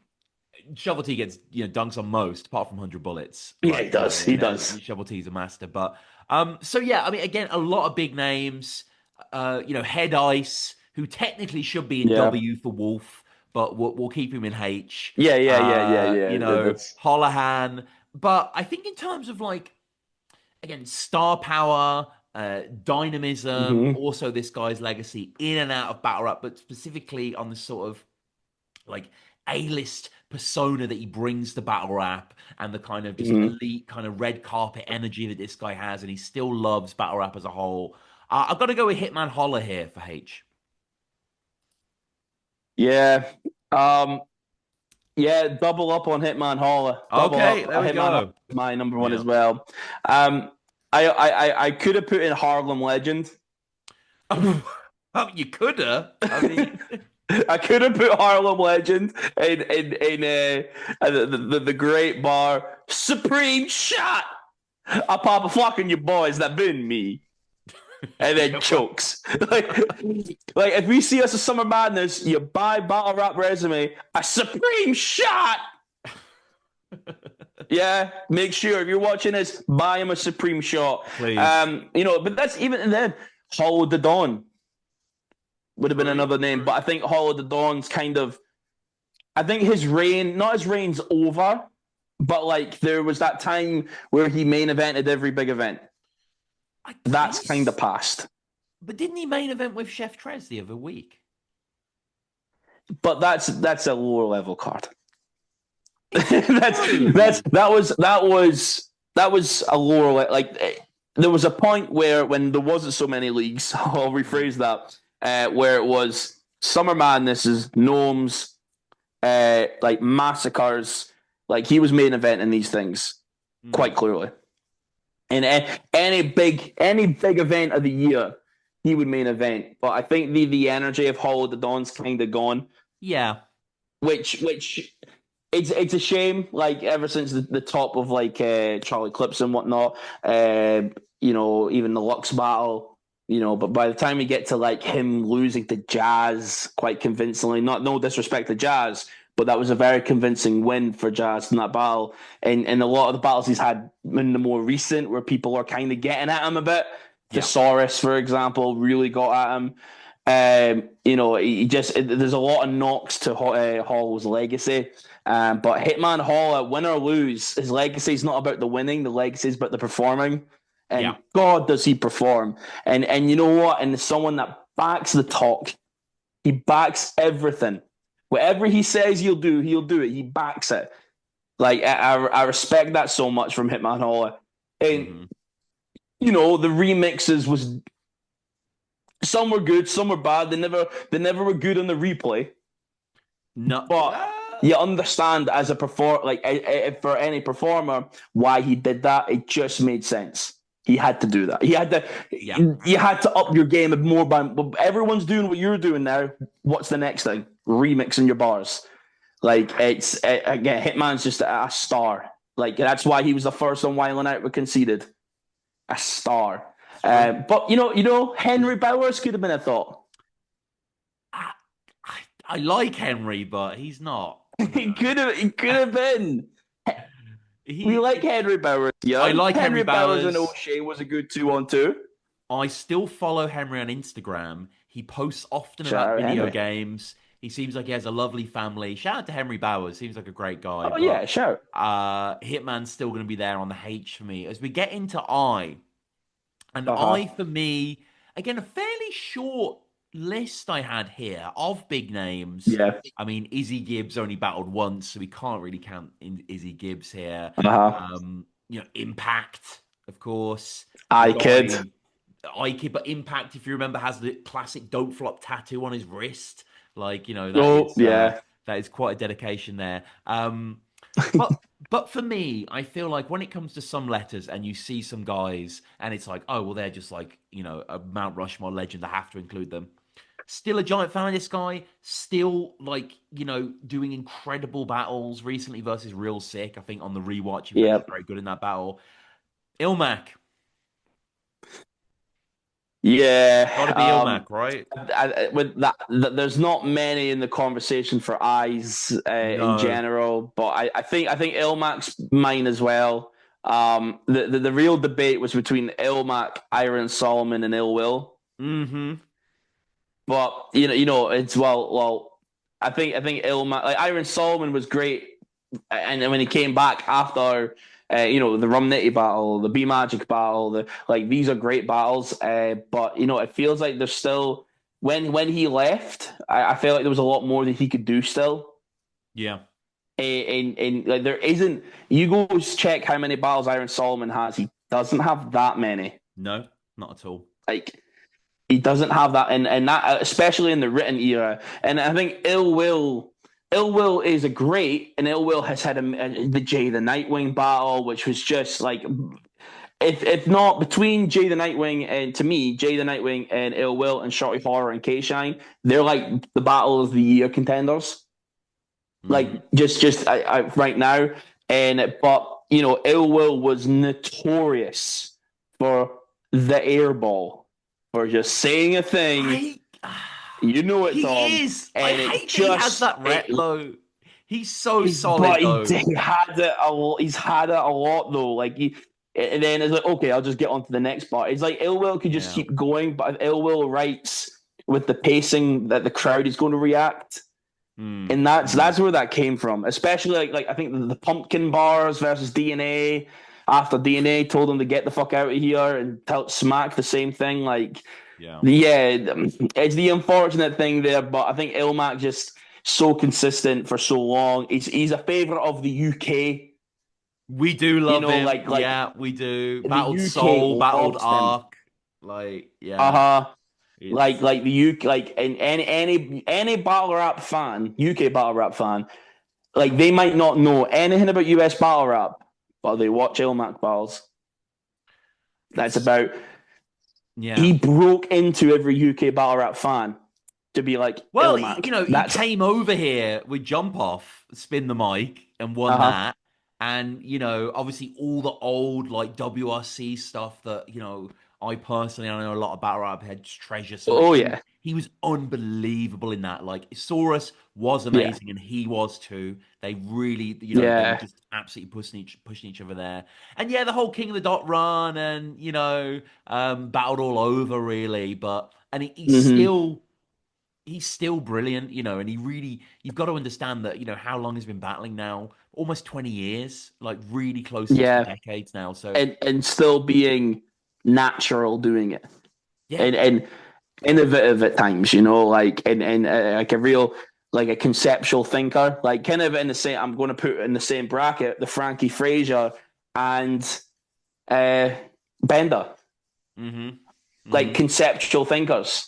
Shovel T gets dunks on most, apart from 100 Bullets. Yeah, he does. He does. Shovel T is a master, but so yeah. I mean, again, a lot of big names. Head Ice, who technically should be in W for Wolf, but we'll keep him in H. Yeah. Holohan. But I think in terms of again, star power, dynamism, also this guy's legacy in and out of battle rap, but specifically on the sort of A-list persona that he brings to battle rap and the kind of just elite kind of red carpet energy that this guy has, and he still loves battle rap as a whole. I've got to go with Hitman Holler here for H. Yeah. Double up on Hitman Holler. Okay, there we go. My number one as well. I could have put in Harlem Legend. You could have. I mean, I could have put Harlem Legend in the great bar Supreme Shot. I pop a flock on your boys that been me. And then chokes. like if we see us a Summer Madness, you buy Battle Rap Resume, a Supreme Shot. Yeah, make sure if you're watching this, buy him a Supreme Shot. Please. But that's even then. Hollow the Dawn would have been another name, but I think Hollow the Dawn's I think his reign's over, but there was that time where he main evented every big event. That's kind of past. But didn't he main event with Chef Trez the other week? But that's a lower level card. that was a lower there was a point where when there wasn't so many leagues, I'll rephrase that, where it was Summer Madness is Gnomes, like massacres. Like he was main event in these things Mm. quite clearly. In any big event of the year, he would main event. But I think the energy of Hall of the Dawn's kind of gone, Yeah. which it's a shame. Like ever since the top of like Charlie Clips and whatnot, even the Lux battle, But by the time we get to like him losing to Jazz quite convincingly, not no disrespect to Jazz, but that was a very convincing win for Jazz in that battle. And a lot of the battles he's had in the more recent, where people are kind of getting at him a bit. Yeah. Thesaurus, for example, really got at him. There's a lot of knocks to Hall's legacy. But Hitman Hall, win or lose, his legacy is not about the winning. The legacy is about the performing. Yeah. And God, does he perform? And you know what? And someone that backs the talk, he backs everything. Whatever he says he'll do it. He backs it. Like I respect that so much from Hitman Hall. And Hmm. the remixes was some were good, some were bad. They never were good on the replay. No. But you understand as a for any performer why he did that. It just made sense. He had to do that. He had to. Yeah. You had to up your game more. Everyone's doing what you're doing now. What's the next thing? Remixing your bars. Like again, Hitman's just a star. Like that's why he was the first on Wildin' Out with Conceded. A star. True. But Henry Bowers could have been a thought. I, I like Henry, but he's not. He could have been. We He. like Henry Bowers I young. like Henry Henry Bowers and Bowers. O'Shea was a good 2-on-2. I still follow Henry on Instagram. He posts often Shout about out video Henry. games. He seems like he has a lovely family. Shout out to Henry Bowers. Seems like a great guy. Oh But yeah, shout. Hitman's still going to be there on the H for me. As we get into I, and Uh-huh. I for me, again, a fairly short list I had here of big names. Yeah. I mean, Izzy Gibbs only battled once, so we can't really count in Izzy Gibbs here. Uh-huh. Impact, of course. The I kid. guy Ike, but Impact, if you remember, has the classic "Don't Flop" tattoo on his wrist. Like, Oh yeah. that is quite a dedication there. But but for me, I feel like when it comes to some letters and you see some guys and it's like, oh well, they're just like, a Mount Rushmore legend, I have to include them. Still a giant fan of this guy, still like, doing incredible battles recently versus Real Sick. I think on the rewatch, he was actually Yep. very good in that battle. Ilmac, gotta Yeah. be Ilmac, right? With that, there's not many in the conversation for eyes in No. general, but I think Ilmac's mine as well. The real debate was between Ilmac, Iron Solomon, and Ill Will. Mm-hmm. But it's well. I think Ilmac, like Iron Solomon was great, and when he came back after, the Rum Nitty battle, the B Magic battle, these are great battles. But it feels like there's still when he left, I feel like there was a lot more that he could do still. Yeah. And like there isn't. You go check how many battles Iron Solomon has. He doesn't have that many. No, not at all. Like he doesn't have that, and that especially in the written era. And I think Ill Will is a great, and Ill Will has had the Jay the Nightwing battle, which was just like, if not between Jay the Nightwing and to me, Jay the Nightwing and Ill Will and Shorty Horror and K Shine, they're like the battle of the year contenders. Hmm. Like just right now, and but Ill Will was notorious for the airball, for just saying a thing. I You know it, Tom, he is. I and it hate that he has just that rep though. He's so solid but though. he had it a lot. He's had it a lot though. And then it's like, okay, I'll just get on to the next part. It's like Ill Will could just Yeah. keep going, but if Ill Will writes with the pacing that the crowd is going to react, Mm, and that's mm. that's where that came from. Especially like I think the pumpkin bars versus DNA. After DNA told him to get the fuck out of here and tell Smack the same thing. Like, Yeah. yeah, it's the unfortunate thing there, but I think Ilmac just so consistent for so long. He's a favorite of the UK. We do You love know, him. like Yeah, we do. the Battled UK Soul, battled loves him. Ark. Like, Uh yeah. huh. It's Like the UK, like in any battle rap fan, UK battle rap fan, like they might not know anything about US battle rap, but they watch Ilmac battles. That's it's about yeah. he broke into every UK battle rap fan to be like Well, Ilmac. he That's came over here with Jump Off, Spin the Mic, and won uh-huh. that. And, obviously all the old like WRC stuff that, I personally I know a lot about rap heads treasure. So Oh yeah. he was unbelievable in that. Like Saurus was Yeah. amazing and he was too. They really, they were Yeah. just absolutely pushing each other there. And yeah, the whole King of the Dot run and, battled all over really. But and Mm-hmm. he's still brilliant, and you've got to understand that, how long he's been battling now, almost 20 years, like really close to 2 Yeah. decades now. So And still being natural doing it. yeah, And innovative at times, like and like a real like a conceptual thinker, like kind of in the same. I'm going to put in the same bracket the Frankie Frazier and uh, Bender, mm-hmm, like mm-hmm. conceptual thinkers,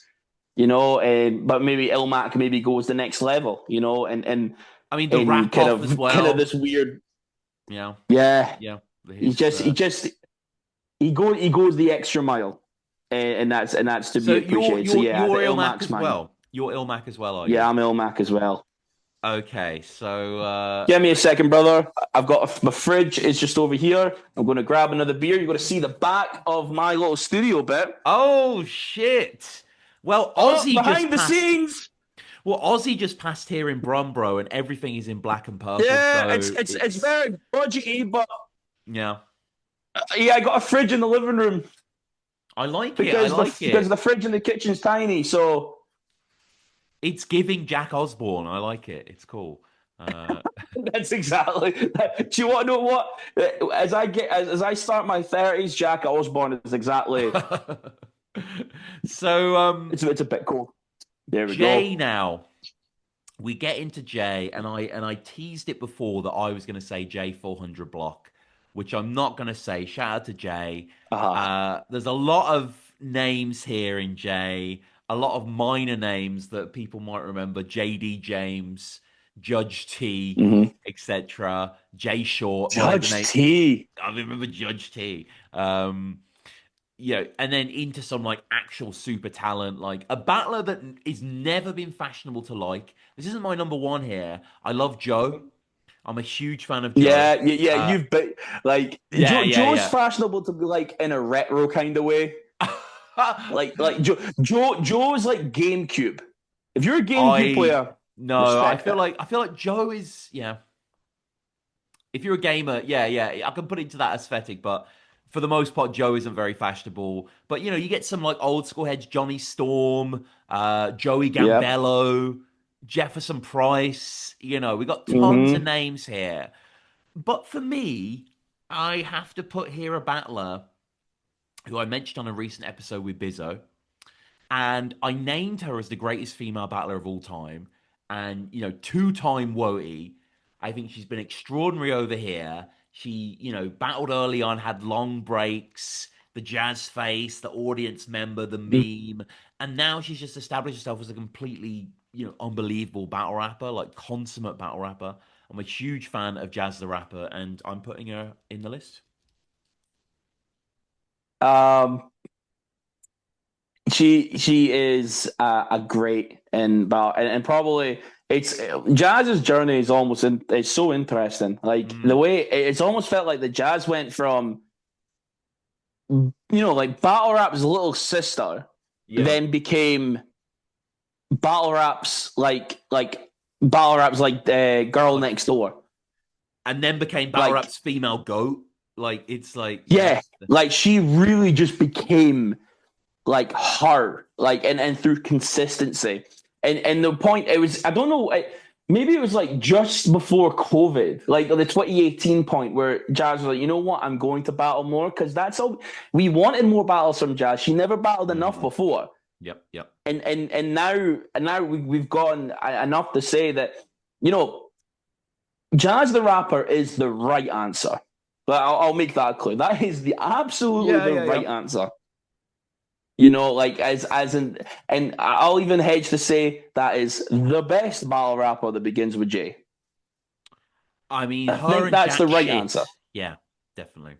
but maybe Ilmac maybe goes the next level, I mean, the and rap off as kind of well. this weird, Yeah, yeah. yeah. He His just he just he goes the extra mile, and that's to So be appreciated. So yeah, the you're Ilmac Ilmac's as mine. well. You're Ilmac as well, are you? Yeah, I'm Ilmac as well. Okay, so Give me a second, brother. I've got my fridge is just over here. I'm going to grab another beer. You're going to see the back of my little studio bit. oh shit. Well, Oh, behind the scenes. Ozzy just passed here in Brombro, and everything is in black and purple. Yeah, So it's it's very budgety, but yeah, yeah, I got a fridge in the living room I like it. I like because it. the fridge in the kitchen's tiny. So It's giving Jack Osborne. I like it. It's cool. Uh, that's exactly. Do you want to know what? As I start my 30s, Jack Osborne is exactly. so It's a bit cool. There we Jay go. now. We get into Jay, and I teased it before that I was going to say Jay 400 block, which I'm not going to say. Shout out to Jay. Uh-huh. There's a lot of names here in Jay, a lot of minor names that people might remember: JD James, Judge T, Mm-hmm. etc. Jay Short. Well, the Judge name T. I remember Judge T. And then into some like actual super talent, like a battler that is never been fashionable to like. This isn't my number one here. I love Joe. I'm a huge fan of Joe. Yeah. Uh, You've been like Joe's yeah. fashionable to be like in a retro kind of way. Like Joe's like GameCube. If you're a GameCube I player, no, respect it. I feel like Joe is yeah. If you're a gamer, I can put it into that aesthetic, but for the most part, Joe isn't very fashionable. But you get some like old school heads, Johnny Storm, Joey Yep. Gambello, Jefferson Price. We got tons of Mm-hmm. names here. But for me, I have to put here a battler who I mentioned on a recent episode with Bizzo, and I named her as the greatest female battler of all time. And two-time WOTY. I think she's been extraordinary over here. She, battled early on, had long breaks, the jazz face, the audience member, the meme, and now she's just established herself as a completely, unbelievable battle rapper, like consummate battle rapper. I'm a huge fan of Jazz the Rapper, and I'm putting her in the list. Um, she is a great and probably it's Jazz's journey is it's so interesting. Like the Mm, way it's almost felt like the Jazz went from like battle rap's little sister, yeah. then became battle raps like battle raps like Girl Like, Next Door. and then became battle Like rap's female goat. Like it's like, yeah. yeah, like she really just became like her, like and through consistency. And the point it was, I don't know, maybe it was like just before COVID, like the 2018 point where Jazz was like, you know what, I'm going to battle more because that's all we wanted more battles from Jazz. She never battled enough Mhm. before, Yep. and now we've gotten enough to say that you know Jazz the Rapper is the right answer. But I'll make that clear. That is the absolutely Yeah, the yeah, yeah. right answer. You know, like as in, and I'll even hedge to say that is the best battle rapper that begins with J. I mean, I her think and that's the Jack right shit. answer. Yeah, definitely.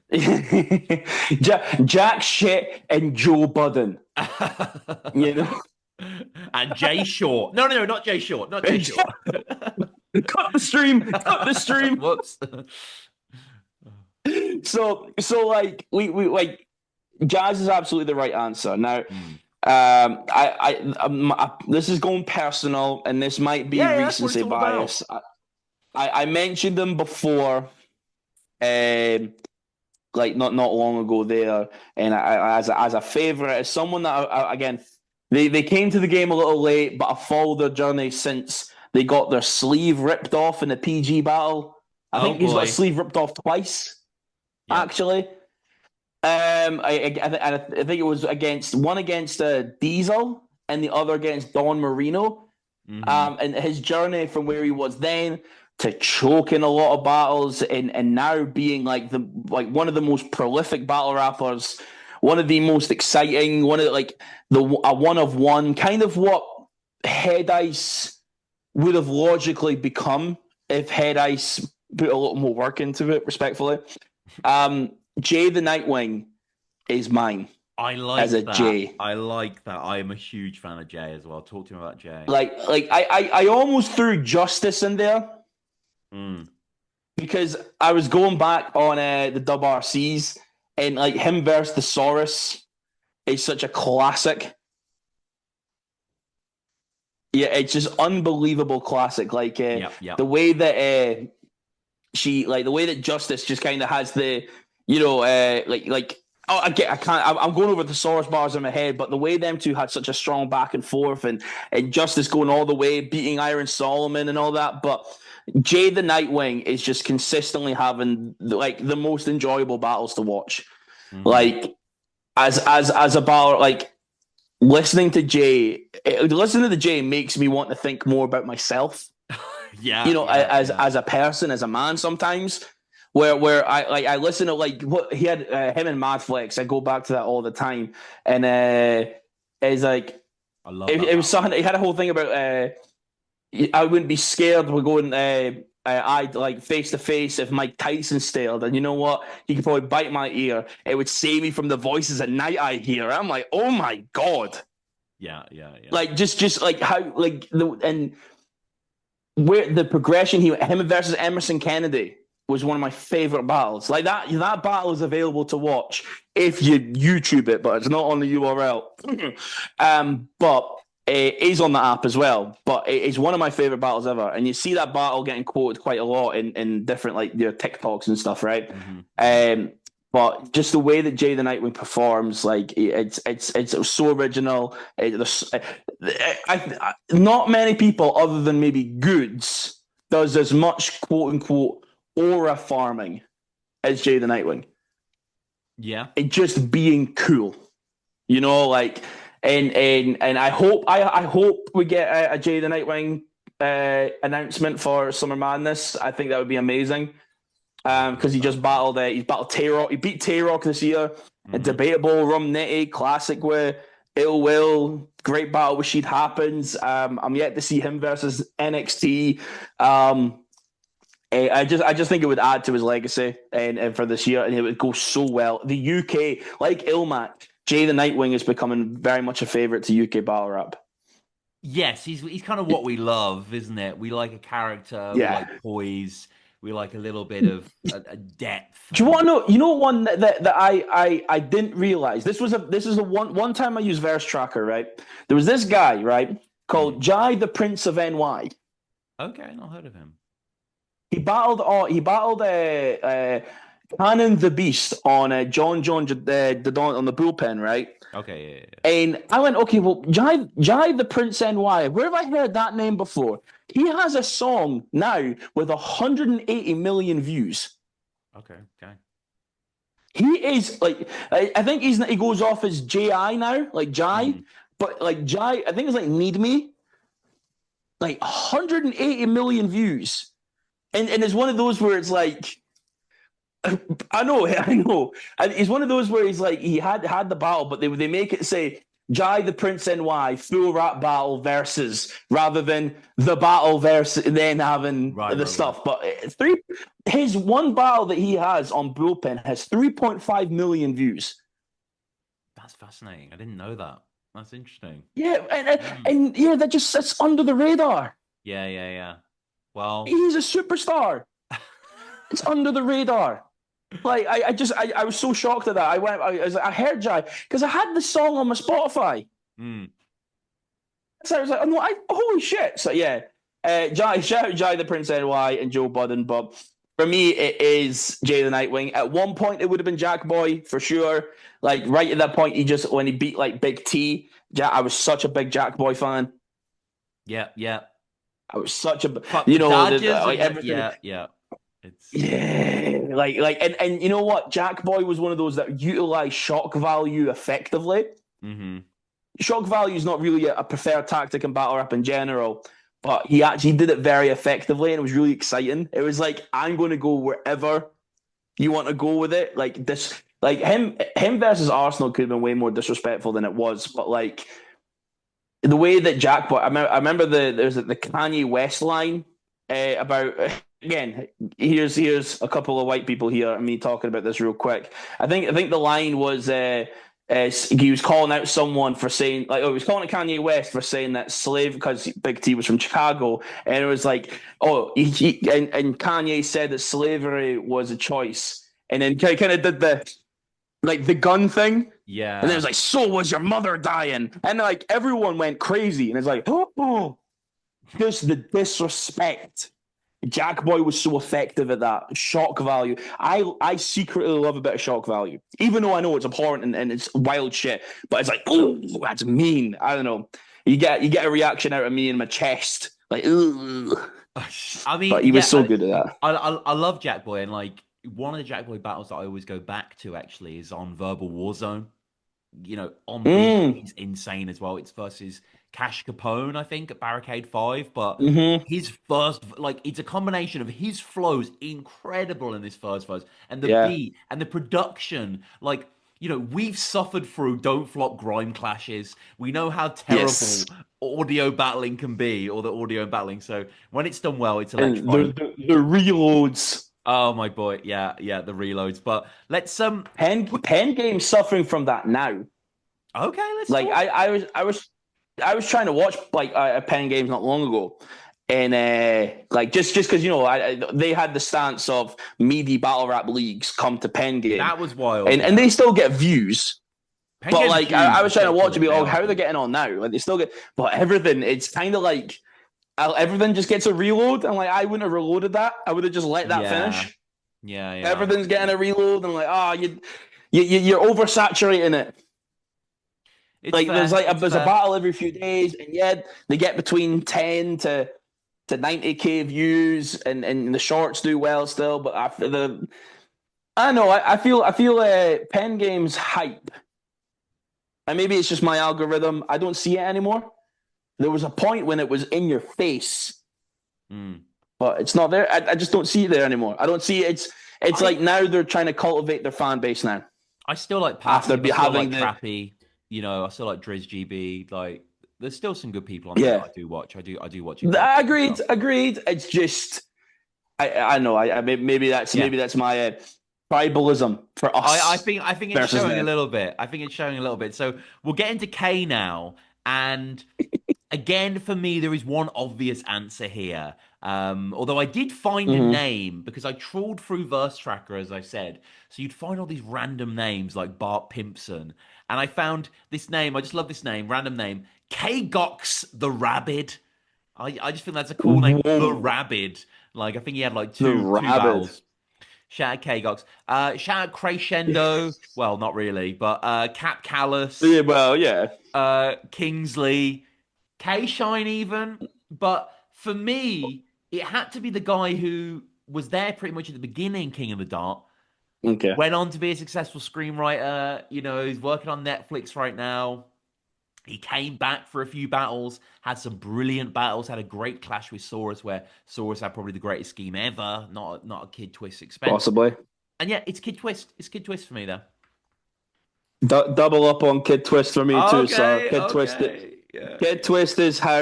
Jack Shit and Joe Budden. You know, And Jay Short. No, no, no, not Jay Short. Not Jay Short. cut the stream, cut the stream. Whoops. So like we like Jazz is absolutely the right answer. Now, Mm. this is going personal, and this might be Yeah, yeah, that's what it's recency all about. bias. I mentioned them before, um, like not long ago there, and as a favorite, as someone that again they came to the game a little late, but I followed their journey since they got their sleeve ripped off in the PG battle. I Oh think he's got a boy. sleeve ripped off twice, Yep. actually. I think it was one against Diesel and the other against Don Marino. Hmm. And his journey from where he was then to choking a lot of battles and now being like one of the most prolific battle rappers, one of the most exciting, one of like the a one of one, kind of what Head Ice would have logically become if Head Ice put a little more work into it, respectfully. Jay the Nightwing is mine I as a like that. Jay. I like that. I am a huge fan of Jay as well. Talk to him about Jay. I almost threw Justice in there Mm. because I was going back on the Dub RCs and like him versus the Saurus is such a classic. Yeah, it's just unbelievable classic. Like Yep, yep. the way that the way that Justice just kind of has the like oh I can't I'm going over the source bars in my head, but the way them two had such a strong back and forth and Justice going all the way beating Iron Solomon and all that, but Jay the Nightwing is just consistently having like the most enjoyable battles to watch. Hmm. Like as a battler, like listening to the Jay makes me want to think more about myself, Yeah, yeah, yeah. as a person, as a man sometimes. Where I listen to like what he had him and Madflex. I go back to that all the time, and it's like I love that it was battle. something. He had a whole thing about I wouldn't be scared. We're going I like face to face if Mike Tyson stared, and you know what? He could probably bite my ear. It would save me from the voices at night I hear. I'm like, oh my god! Yeah, yeah, yeah. Like just like how like the and where the progression him versus Emerson Kennedy was one of my favorite battles. Like that battle is available to watch if you YouTube it, but it's not on the URL. But it is on the app as well. But it is one of my favorite battles ever, and you see that battle getting quoted quite a lot in different like your TikToks and stuff, right? Hmm. Hmm. Um, but just the way that Jay the Nightwing performs, like it's so original. Not many people, other than maybe Goods, does as much quote unquote aura farming as Jay the Nightwing. Yeah. It just being cool, you know, like and I hope we get a Jay the Nightwing announcement for Summer Madness. I think that would be amazing. I hope Because he so just as well. battled he's battled Tay-Rock. He beat Tay-Rock this year. A Hmm. debatable Rum Nitty classic with Ill Will. Great battle with Sheet Happens. I'm yet to see him versus NXT. I just think it would add to his legacy and for this year, and it would go so well. The UK, like Ilmac, Jay the Nightwing is becoming very much a favorite to UK battle rap. Yes, he's kind of what we love, isn't it? We like a character, we Yeah. like poise, we like a little bit of a depth, Do you want to and know? You know one that I didn't realize. This is a one time I used Verse Tracker, right? There was this guy, right, called mm. Jai the Prince of NY. Okay, not heard of him. He battled Cannon the Beast on John on the bullpen, right? Okay, yeah, yeah, And I went, okay, well, Jai the Prince NY, where have I heard that name before? He has a song now with 180 million views. yeah. Okay, okay. He is like I think he goes off as JI now, like Jai, Mm. but like Jai, I think it's like Need Me, like 180 million views. And it's one of those where it's like I know. And it's one of those where he's like he had the battle, but they make it say Jai the Prince NY full rap battle versus rather than the battle versus then having Right, the right, right. stuff. But three, his one battle that he has on Bullpen has 3.5 million views. That's fascinating. I didn't know that. That's interesting. Yeah, Mm. and yeah, that just sits under the radar. Yeah, yeah, yeah. Well, He's a superstar. It's under the radar. Like I was so shocked at that. I heard Jai because I had the song on my Spotify. mm. So I was like, oh, no, holy shit. So yeah, shout out Jai the Prince NY and Joe Budden. But for me, it is Jay the Nightwing. At one point, it would have been Jack Boy for sure. Like right at that point, when he beat like Big T, I was such a big Jack Boy fan. Yeah, yeah. I was such a, Fuck the Dodgers like and everything. yeah, yeah. It's Yeah, and you know what? Jack Boy was one of those that utilized shock value effectively. mm-hmm. Shock value is not really a preferred tactic in battle rap in general, but he actually did it very effectively and it was really exciting. It was like, I'm going to go wherever you want to go with it. Like this, like him versus Arsenal could have been way more disrespectful than it was, but like the way that Jack Boy, I remember there's the Kanye West line about again. Here's a couple of white people here and me talking about this real quick. I think the line was he was calling out someone for saying like, oh, he was calling out Kanye West for saying that slave because Big T was from Chicago, and it was like, oh, and Kanye said that slavery was a choice, and then kind of did the gun thing. And then it Yeah. was like, so was your mother dying? And like everyone went crazy. And it's like, oh, just the disrespect. Jack Boy was so effective at that. Shock value. I secretly love a bit of shock value. Even though I know it's abhorrent and it's wild shit. But it's like, oh, that's mean. I don't know. You get a reaction out of me in my chest. Like, ugh. I mean, But he was yeah, so good at that. I love Jack Boy, and like one of the Jack Boy battles that I always go back to actually is on Verbal Warzone. On beat, Mm. he's insane as well. It's versus Cash Capone, I think, at Barricade 5. But Mm-hmm. his first, like, it's a combination of his flows incredible in this first verse, and the Yeah. beat and the production. Like, we've suffered through Don't Flop Grime clashes. We know how Yes. terrible audio battling can be, or the audio battling. So when it's done well, it's And the, electrifying. the, the reloads. Oh my boy, yeah, yeah, the reloads. But let's Pen game's suffering from that now. okay, let's Like talk. I was trying to watch like pen games not long ago, and like just because they had the stance of meaty battle rap leagues come to pen game, That was wild, and yeah. they still get views. Pen But game's like I huge, was trying to watch respectfully. and be They like, oh, are how are they huge. getting on now? Like they still get, but everything it's kind of like everything just gets a reload. And like I wouldn't have reloaded that. I would have just let that Yeah, finish. yeah, yeah. I know Everything's what you getting mean. a reload, and like you're oversaturating it. It's Like fair. It's there's a fair. battle every few days, and yet they get between 10 to 90K views, and the shorts do well still. But after I don't know, I feel pen games hype, and maybe it's just my algorithm. I don't see it anymore. There was a point when it was in your face, Mm. but it's not there. I just don't see it there anymore. I don't see it. It's I like now they're trying to cultivate their fan base now I still like after passive. I still having like the Trappy. I still like Driz GB. Like, there's still some good people on there that yeah. I do watch. I do watch occasionally as Agreed, well. agreed. It's just I know. Yeah. Maybe that's my tribalism for I us think I think it's versus showing a them. little bit. I think it's showing a little bit. So we'll get into K now, and again, for me, there is one obvious answer here. Although I did find a Mm-hmm. name because I trawled through Verse Tracker, as I said. So you'd find all these random names like Bart Pimpson. And I found this name. I just love this name, random name. K Gox the Rabid. I just think that's a cool name. The Whoa, Rabid. Like, I think he had like the two rabid. vowels. Shout out K Gox. Shout out Crescendo. Well, not really, but Cap Yeah, Callus, well, yeah. Kingsley. K Shine even, but for me, it had to be the guy who was there pretty much at the beginning, King of the Dart. Okay. Went on to be a successful screenwriter. He's working on Netflix right now. He came back for a few battles, had some brilliant battles, had a great clash with Saurus, where Saurus had probably the greatest scheme ever, not a Kid Twist expense. Possibly. And yeah, it's Kid Twist. It's Kid Twist for me, though. Double up on Kid Twist for me too, sir. Okay, okay. Yeah, Kid yeah. Twist is how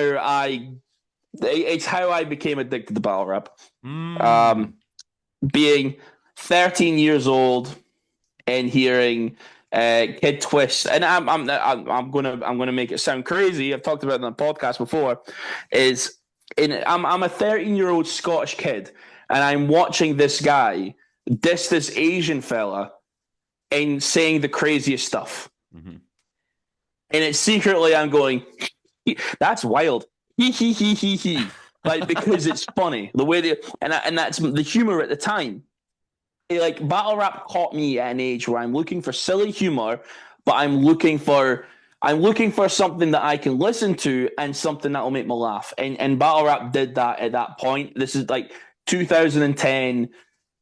it's how I became addicted to battle rap. Mm. Um, Being 13 years old and hearing Kid Twist, and I'm gonna make it sound crazy. I've talked about it on the podcast before. Is I'm a 13-year-old Scottish kid, and I'm watching this guy diss this Asian fella and saying the craziest stuff, Hmm. and it's secretly I'm going, that's wild. He. Like because it's funny the way they and that's the humor at the time. Like battle rap caught me at an age where I'm looking for silly humor, but I'm looking for something that I can listen to and something that will make me laugh. And battle rap did that at that point. This is like 2010,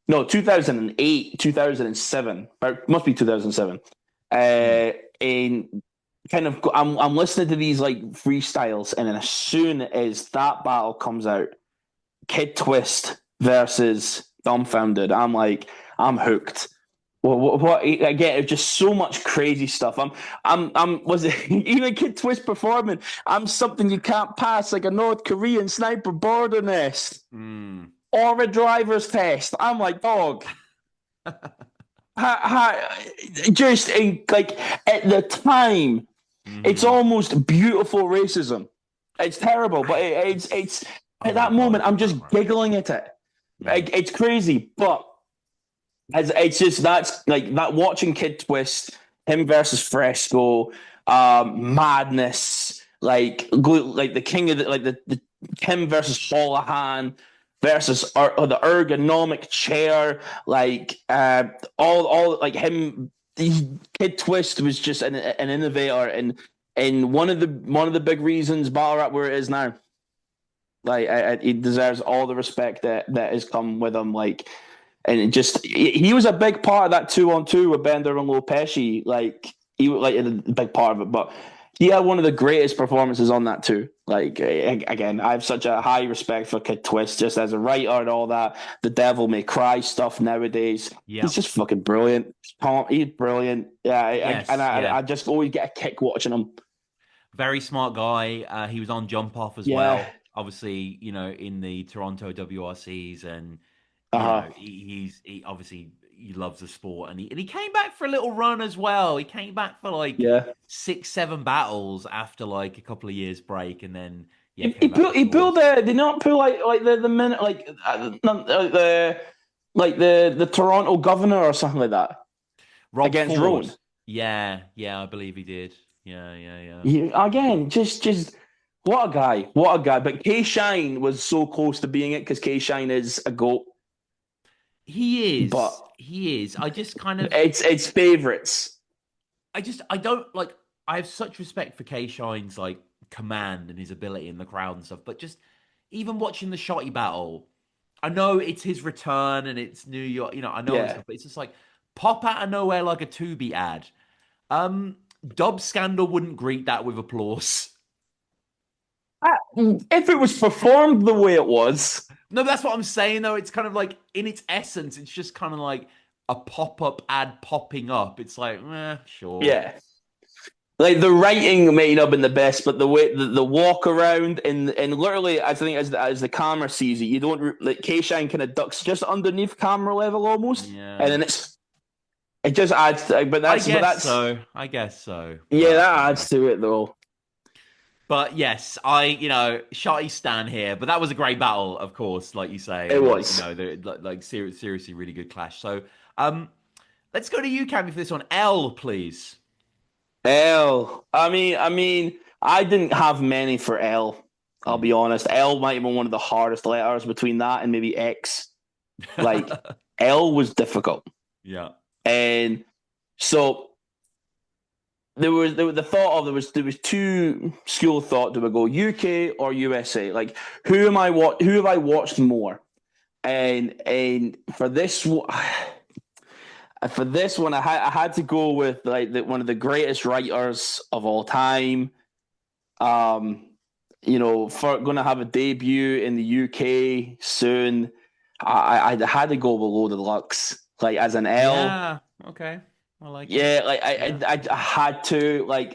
no 2008, 2007, or it must be 2007. Mm. And kind of I'm listening to these like freestyles, and then as soon as that battle comes out, Kid Twist versus Dumbfounded. I'm like, I'm hooked. What again? It's just so much crazy stuff. I'm. Was it even Kid Twist performing? I'm something you can't pass, like a North Korean sniper border nest Mm. or a driver's test. I'm like, dog. Just like at the time, it's Hmm. almost beautiful racism. It's terrible, but it's Oh at my that God, I moment, I'm love that, just man. giggling at it. Mm. It's crazy, but it's just that's like that watching Kid Twist, him versus Fresco, Madness, like the king of the him versus Holohan versus the ergonomic chair, like all like him. Kid Twist was just an innovator, and one of the big reasons battle rap where it is now. He deserves all the respect that has come with him. Like, and it just he was a big part of that 2-on-2 with Bender and Lopeshi. Like he was like a big part of it, but he had one of the greatest performances on that too. Like again, I have such a high respect for Kid Twist just as a writer and all that. The Devil May Cry stuff nowadays. He's Yep. just fucking brilliant. He's brilliant. Yeah, Yes. Yeah. I just always get a kick watching him. Very smart guy. He was on Jump Off as Yeah. well. Obviously, in the Toronto WRCs, and Uh huh. he obviously he loves the sport, and he came back for a little run as well. He came back for like Yeah. 6, 7 battles after like a couple of years break, and then yeah, came back He with pulled force. did not pull like the minute like the Toronto governor or something like that Rob against Ford. Roan. Yeah, yeah, I believe he did. Yeah, yeah, yeah. Again, just what a guy. But K Shine was so close to being it because K Shine is a goat, He but is. He is. I just kind of it's favorites. I don't like I have such respect for K Shine's like command and his ability in the crowd and stuff, but just even watching the Shotty battle, I know it's his return and it's New York, I know all this Yeah. stuff, but it's just like pop out of nowhere like a Tubi ad. Um Dub Scandal wouldn't greet that with applause. If it was performed the way it was, No, that's what I'm saying though. It's kind of like in its essence, it's just kind of like a pop-up ad popping up. It's like, sure. yeah. Like the writing may not have been the best, but the way the walk around and literally, I think as the camera sees it, you don't like K Shine kind of ducks just underneath camera level almost, and Yeah. then it just adds. But that's I guess so. yeah, that adds to it though. But yes, Shotty Stan here. But that was a great battle, of course, like you say, It and was seriously, really good clash. So, um, let's go to you, Cammy, for this one. L, please. L. I didn't have many for L. I'll Hmm. be honest. L might have been one of the hardest letters between that and maybe X. Like L was difficult, Yeah. and so the thought of there was two school of thought. Do I go UK or USA? Like who have I watched more? And for this one, I had to go with like one of the greatest writers of all time. Um, for going to have a debut in the UK soon. I had to go below the Lux, like as an L. Yeah. Okay. I like it. Yeah, like Yeah. I had to like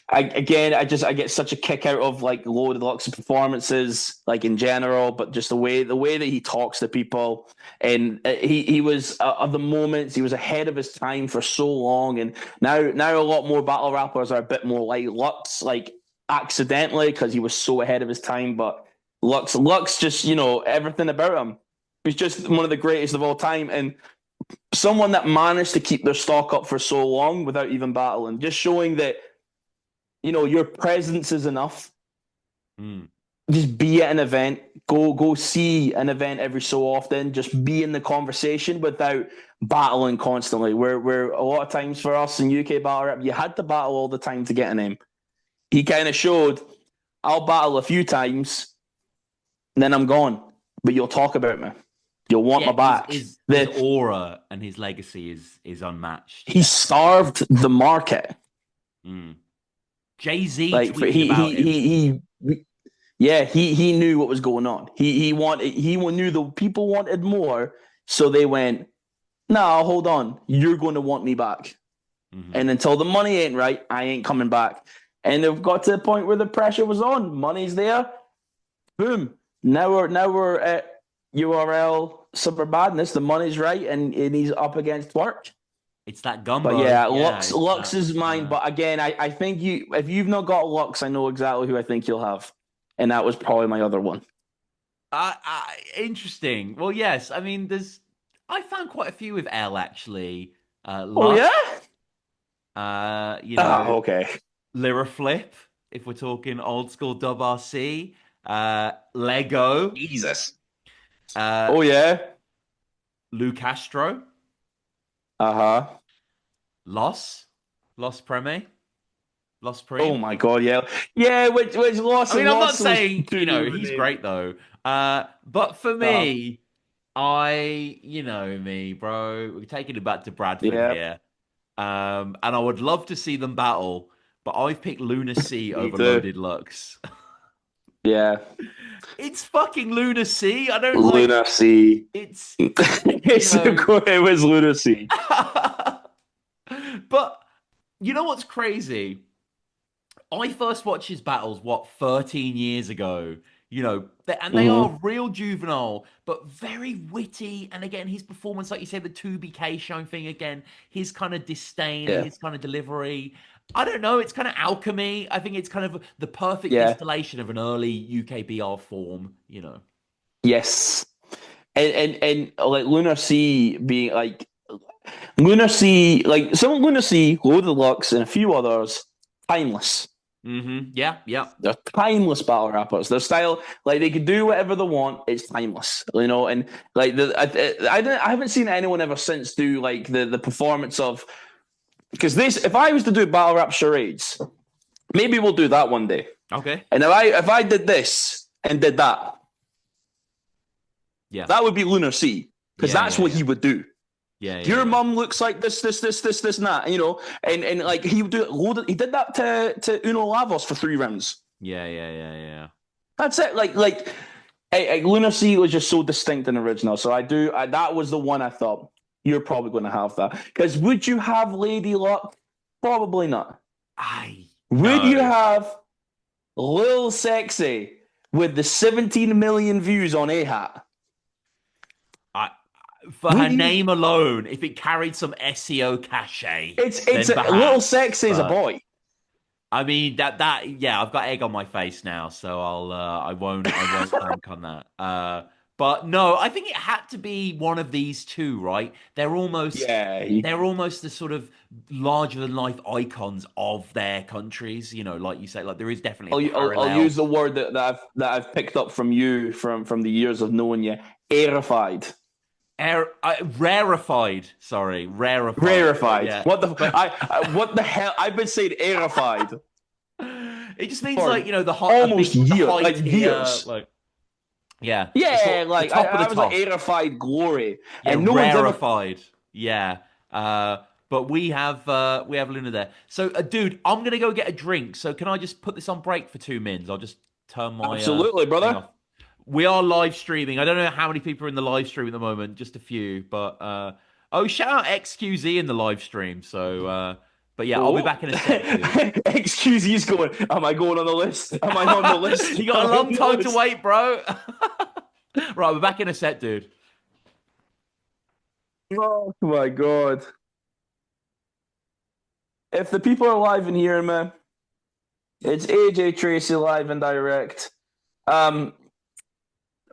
again I get such a kick out of like Lord Lux's performances like in general, but just the way that he talks to people and he was of the moments he was ahead of his time for so long, and now a lot more battle rappers are a bit more like Lux, like accidentally because he was so ahead of his time, but Lux just everything about him. He's just one of the greatest of all time, and someone that managed to keep their stock up for so long without even battling, just showing that your presence is enough. Mm. Just be at an event, go see an event every so often. Just be in the conversation without battling constantly. Where a lot of times for us in UK battle rap, you had to battle all the time to get a name. He kind of showed, I'll battle a few times, then I'm gone, but you'll talk about me. You'll want Yeah, my his back. his his aura and his legacy is unmatched. He Yeah. starved the market. Mm. Jay-Z Like for tweeted about him. yeah, he knew what was going on. He knew the people wanted more, so they went, "No, hold on, you're going to want me back." Hmm. And until the money ain't right, I ain't coming back. And they've got to the point where the pressure was on. Money's there. Boom. Now we're at URL Super Badness. The money's right, and he's up against work. It's that But gumbo. yeah, Yeah, it's Lux that. is mine. But again, I think if you've not got Lux, I know exactly who I think you'll have, and that was probably my other one. Interesting. Well, yes. I mean, I found quite a few with L actually. Oh yeah. Lust. You Ah, know, okay. Lyra Flip. If we're talking old school dub RC. Lego. Jesus. Uh, Oh yeah. Lou Castro. Uh huh. Los. Los Preme. Los Oh Preme. my God. Yeah. Yeah. Which I loss mean, and I'm not loss was saying, too he's name. great though. But for me, you know me, bro. We're taking it back to Bradford Yeah. here. And I would love to see them battle, but I've picked Luna Sea Me over too. Loaded Lux. Yeah. It's fucking Luna Sea. I don't like Lunacy. it's, you know. It was lunacy. But you know what's crazy? I first watched his battles, what, 13 years ago? And they Mm-hmm. are real juvenile, but very witty. And again, his performance, like you said, the 2BK show thing again, his kind of disdain and Yeah. his kind of delivery. I don't know. It's kind of alchemy. I think it's kind of the perfect Yeah. distillation of an early UKBR form. Yes. And like Lunar Sea being like Lunar Sea, like some Lunar Sea, Load of Lux, and a few others, timeless. Yeah, yeah. They're timeless battle rappers. Their style, like they could do whatever they want. It's timeless, and like I haven't seen anyone ever since do like the performance of because this. If I was to do battle rap charades, maybe we'll do that one day. Okay. And if I did this and did that, Yeah. that would be Lunar Sea because Yeah, that's yeah, what yeah. he would do. Yeah, yeah, Your yeah. mum looks like this, and that, and like he would do he did that to Uno Lavos for 3 rounds. Yeah, yeah, yeah, yeah. That's it. Lunacy was just so distinct and original. So that was the one I thought you're probably going to have that. Because would you have Lady Luck? Probably not. I Would you no. have Lil Sexy with the 17 million views on A Hat? I For her Would you? name alone, if it carried some SEO cachet, It's then a Lil perhaps. Sexy is a But boy. I mean that yeah, I've got egg on my face now, so I won't bank on that. But no, I think it had to be one of these two, right? Yeah. They're almost the sort of larger than life icons of their countries, like you say, like there is definitely a I'll use parallel. the word that I've picked up from you from the years of knowing you. Airified. Rarefied, sorry, rarefied. But Rarefied. yeah, What the but what the hell? I've been saying airified it just means like for the hot a almost big year, high like tier, years. like yeah, Yeah, the like top of the I was like top. airified glory, Yeah, and no one's ever. rarefied. Yeah. But we have Luna there. So dude, I'm gonna go get a drink. So can I just put this on break for 2 minutes? I'll just turn my Absolutely, thing brother. off. We are live streaming. I don't know how many people are in the live stream at the moment, just a few, but Oh, shout out XQZ in the live stream. So, but yeah, I'll be Oh, back in a sec, dude. excuse he's going. Am I going on the list? Am I on the list? You got Am a I long on the time to list? wait, bro. Right, we're back in a sec, dude. Oh my god! If the people are live in here, man, it's AJ Tracy live and direct. Um,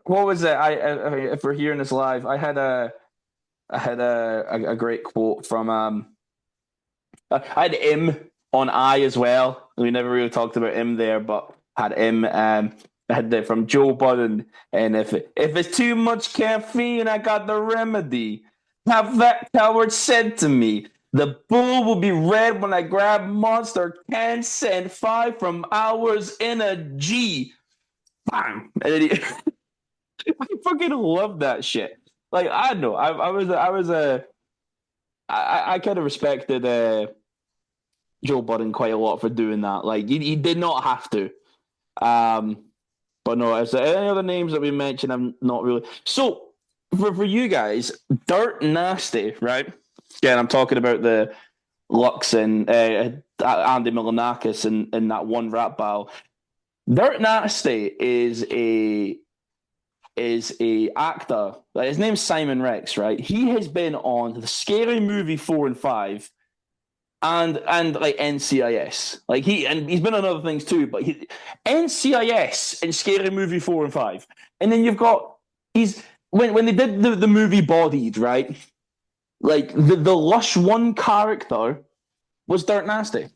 what was it? If we're hearing this live, I had a great quote from I had M on I as well. We never really talked about M there, but had M. I had that from Joe Budden. And if it's too much caffeine, I got the remedy. Have that coward said to me. The bull will be red when I grab Monster can send 5 from hours in a G. Bam! And then I fucking love that shit. Like I know, I kind of respected Joe Budden quite a lot for doing that. Like he did not have to. Um, but no, is there any other names that we mentioned? I'm not really. So for you guys, Dirt Nasty, right? Again, I'm talking about the Lux and Andy Milonakis in that one rap battle. Dirt Nasty is a actor. Like, his name's Simon Rex, right? He has been on the Scary Movie 4 and 5 and like NCIS. He's been on other things too, but NCIS and Scary Movie 4 and 5. And then you've got he's when they did the movie Bodied, right? Like the Lush One character was Dirt Nasty.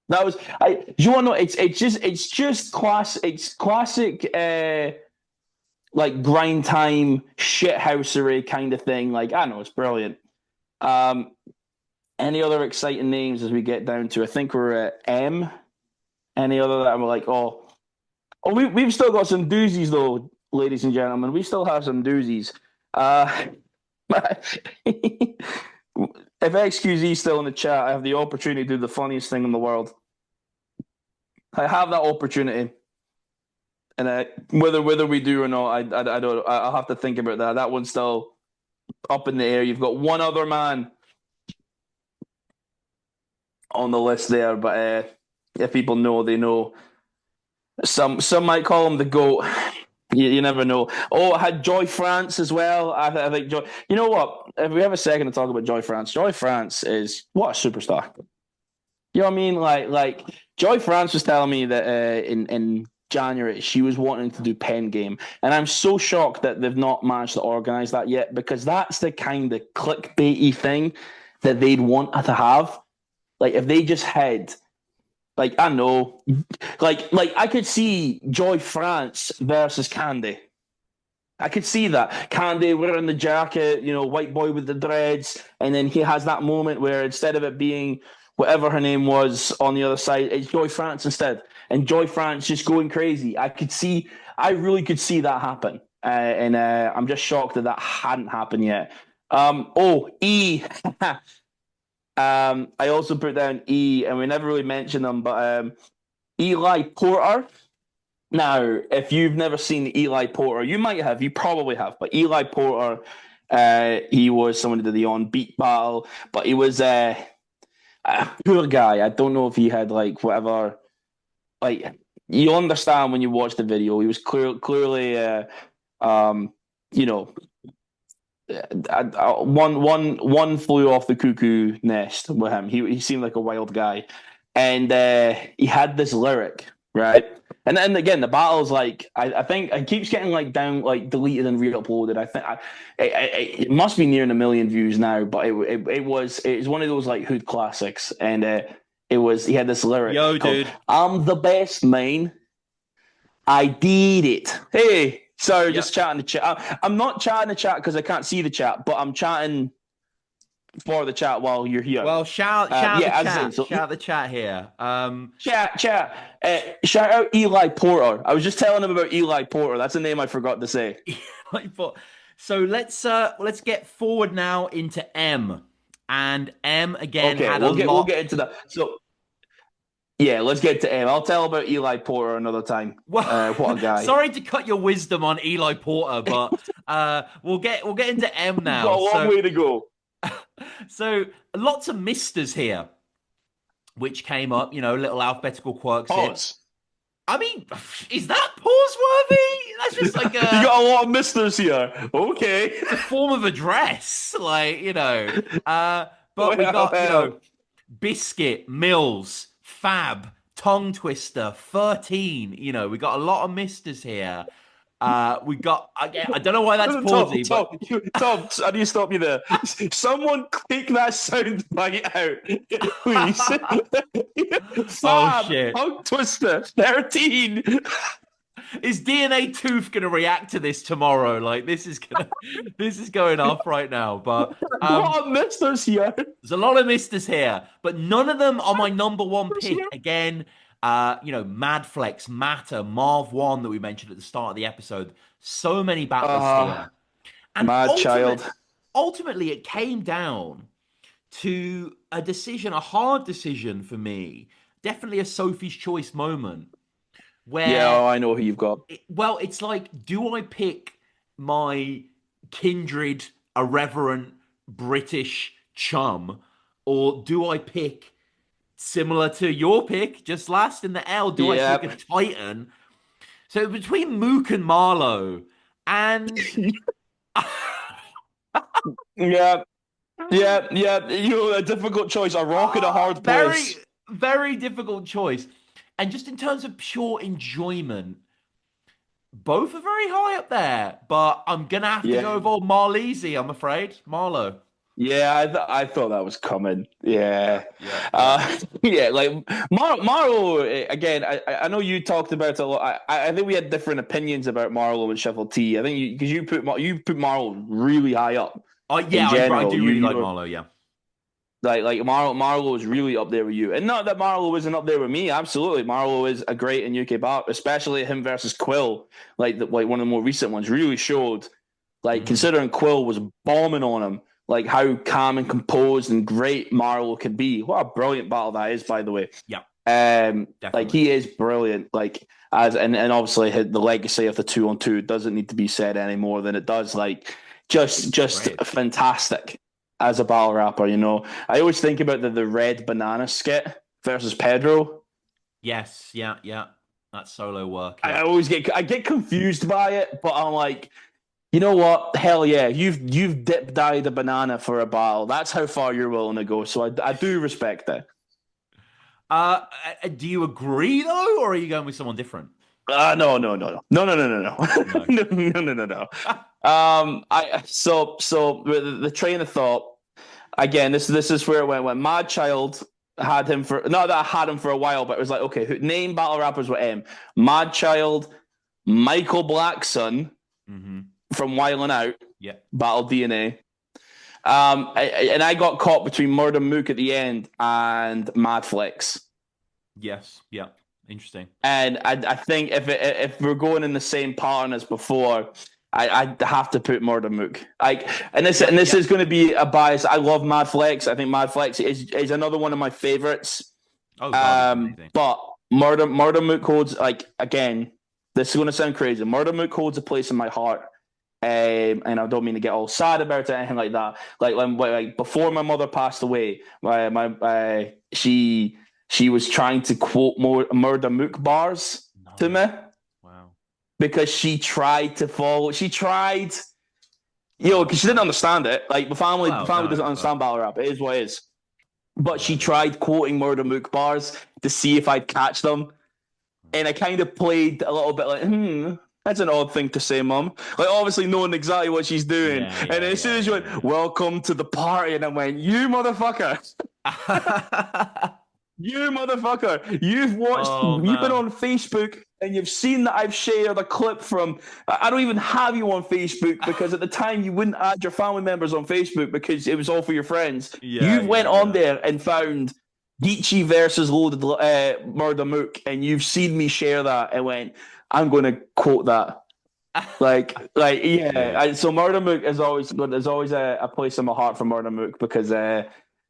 That was I you wanna know it's just classic like grind time shithousery kind of thing. Like I know it's brilliant. Um any other exciting names as we get down to? I think we're at M. Any other that I'm like, we've still got some doozies though, ladies and gentlemen. We still have some doozies. Uh, if XQZ is still in the chat, I have the opportunity to do the funniest thing in the world. I have that opportunity, and whether we do or not, I don't. I'll have to think about that. That one's still up in the air. You've got one other man on the list there, but if people know, they know. Some might call him the GOAT. You never know. Oh, I had Joy France as well. I think Joy. You know what? If we have a second to talk about Joy France is what a superstar. You know what I mean? Like Joy France was telling me that in January she was wanting to do Pen Game, and I'm so shocked that they've not managed to organize that yet, because that's the kind of clickbaity thing that they'd want to have. Like if they just had, like I know, like I could see Joy France versus Candy. I could see that Candy wearing the jacket, white boy with the dreads, and then he has that moment where instead of it being whatever her name was on the other side, it's Joy France instead, and Joy France just going crazy. I really could see that happen, and I'm just shocked that hadn't happened yet. E. I also put down E, and we never really mentioned them, but Eli Porter. Now, if you've never seen Eli Porter, you might have, you probably have, but Eli Porter, he was someone who did the on beat battle, but he was a poor guy. I don't know if he had like whatever, like you understand when you watch the video. He was clearly, you know, one flew off the cuckoo nest with him. He seemed like a wild guy, and he had this lyric, right? And then again, the battle's like I think it keeps getting like deleted and re-uploaded. I think it must be nearing 1 million views now, but it was one of those like hood classics, and he had this lyric Yo, called dude. "I'm the best man. I did it." Hey, sorry, Yep. just chatting the chat. I'm not chatting the chat because I can't see the chat, but I'm chatting for the chat while you're here. Well, shout out yeah, the as I chat. said, so Shout out the chat here. chat. Shout out Eli Porter. I was just telling him about Eli Porter. That's a name I forgot to say. So let's get forward now into M. And M again Okay, had a we'll lot. get into that. So yeah, let's get to M. I'll tell about Eli Porter another time. Well, What a guy. sorry to cut your wisdom on Eli Porter, but we'll get into M We've got now. a long So way to go. So lots of misters here, which came up, little alphabetical quirks here. Pause. I mean, is that pause worthy? That's just like You a got a lot of misters here. Okay. it's a form of address, but we Well, got, well. biscuit, Mills, Fab, Tongue Twister, 13. We got a lot of misters here. We got, I don't know why that's Tom, pausey, Tom, but Tom, I need to stop you there. Someone take that sound bite out, please. oh Fab, shit. tongue twister, 13. Is DNA Tooth gonna react to this tomorrow? Like this is going off right now. But A lot of misters here. there's a lot of misters here, but none of them are my number one pick. Again, Madflex, Matter, Marv One that we mentioned at the start of the episode. So many battlers Uh, here. And Mad child. ultimately it came down to a decision, a hard decision for me. Definitely a Sophie's choice moment Yeah, where oh, I know who you've got. well, it's like, do I pick my kindred, irreverent British chum, or do I pick similar to your pick just last in the L? Do I pick a Yep. Titan? So between Mook and Marlowe, and Yeah, yeah. You know, a difficult choice, a rock in a hard very, place. very difficult choice. And just in terms of pure enjoyment, both are very high up there, but I'm gonna have to Yeah. go with old Marleese, I'm afraid. Marlowe. Yeah, I thought that was coming. Yeah, Yeah, yeah. yeah. Like Marlowe again. I know you talked about it a lot. I think we had different opinions about Marlowe and Shuffle T. I think because you put Marlowe really high up in I general. do really like Were Marlowe. Yeah. like Marlowe is really up there with you, and not that Marlowe isn't up there with me. Absolutely, Marlowe is a great in UK battle, especially him versus Quill. Like one of the more recent ones really showed. Like Hmm. considering Quill was bombing on him, like how calm and composed and great Marlowe could be. What a brilliant battle that is, by the way. Yeah, Like definitely. he is brilliant. Like as and obviously the legacy of the 2-on-2 doesn't need to be said any more than it does. Like just Great. fantastic as a battle rapper. You know, I always think about the red banana skit versus Pedro. Yes. Yeah. Yeah. That's solo work. I Yeah. always get confused by it, but I'm like, you know what? Hell yeah, you've dip dyed a banana for a battle. That's how far you're willing to go. So I do respect that. Do you agree though, or are you going with someone different? No. No. No. I so the train of thought again. This is where it went. When Mad Child had him for not that I had him for a while, but it was like okay, name battle rappers with M. Mad Child, Michael Blackson Hmm. from Wildin' Out, Yeah. Battle DNA. And I got caught between Murder Mook at the end and Madflex. Yes. Yeah. Interesting. And I think if we're going in the same pattern as before, I have to put Murder Mook. Like, Yeah. and this Yeah. is going to be a bias. I love Madflex. I think Madflex is another one of my favorites. Oh God, he's amazing. But Murder Mook holds like again. This is going to sound crazy. Murder Mook holds a place in my heart. And I don't mean to get all sad about it, or anything like that. Like before my mother passed away, she was trying to quote more Murder Mook bars to No. me Wow. because she tried to follow. She tried, Oh because she didn't wow. understand it. Like the Well, family doesn't no, but understand battle rap. It is what it is. But she whatever. tried quoting Murder Mook bars to see if I'd catch them, and I kind of played a little bit like, that's an odd thing to say, Mum. Like, obviously knowing exactly what she's doing. Yeah. And Yeah. as soon as you went, welcome to the party, and I went, you motherfucker. Yeah. You motherfucker. Oh You've been man. on Facebook and you've seen that I've shared a clip from, I don't even have you on Facebook because at the time you wouldn't add your family members on Facebook because it was all for your friends. Yeah. You've went Yeah. on Yeah. there and found Geechee versus Loaded Murder Mook, and you've seen me share that and went, I'm going to quote that. Yeah. Yeah. So Murder Mook is always good. There's always a place in my heart for Murder Mook because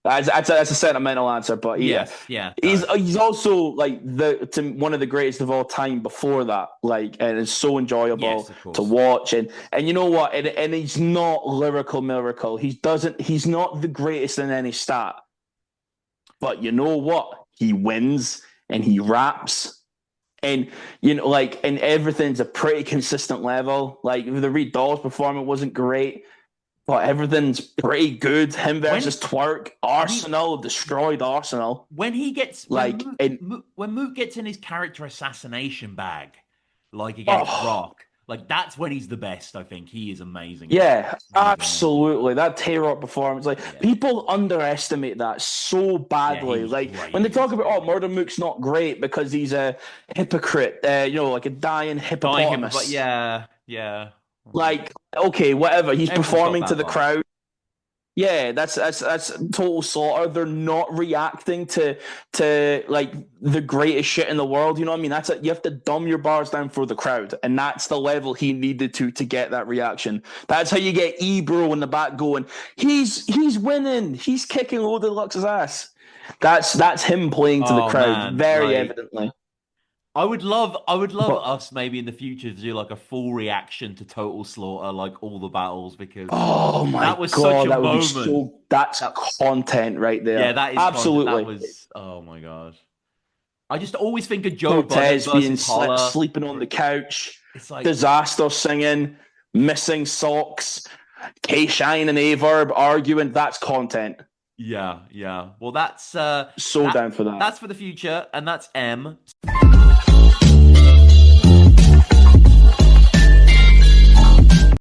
That's a sentimental answer, but yeah, Yes, yeah, no. he's also like one of the greatest of all time before that. Like, and it's so Yes, enjoyable of to course. watch. And you know what? And he's not lyrical miracle. He's not the greatest in any stat. But you know what? He wins and he raps. And and everything's a pretty consistent level. Like the Reed Dawes performance wasn't great, but everything's pretty good. Him When versus Twerk, he Arsenal destroyed Arsenal. when he gets Like, and When Mook gets in his character assassination bag, like against oh Rock, like that's when he's the best. I think he is amazing in that. yeah, He's amazing. absolutely. That Tay-Rock performance, like Yeah, people underestimate that so yeah, he badly. was Like great when they in talk this about, oh, movie. Murder Mook's not great because he's a hypocrite, like a dying Dying him, but hippopotamus. yeah, yeah. Like, okay, whatever. He's Everyone's got performing to that the vibe. crowd. Yeah, that's total slaughter. They're not reacting to like the greatest shit in the world. You know what I mean? You have to dumb your bars down for the crowd, and that's the level he needed to get that reaction. That's how you get Ebro in the back going. He's winning. He's kicking Low Deluxe's ass. That's him playing to the Oh crowd man, very like evidently. I would love But us maybe in the future to do like a full reaction to Total Slaughter, like all the battles, because oh that my was such god, a that would be moment. so. That's That content right Yeah, there. that is content. That Absolutely. was oh my god. I just always think of Joe Budden Cortez being versus Holler. sleeping on the couch, It's like, disaster singing, missing socks, K Shine and Averb arguing. That's content. yeah, yeah. Well, So down for that. that's for the future, and that's M.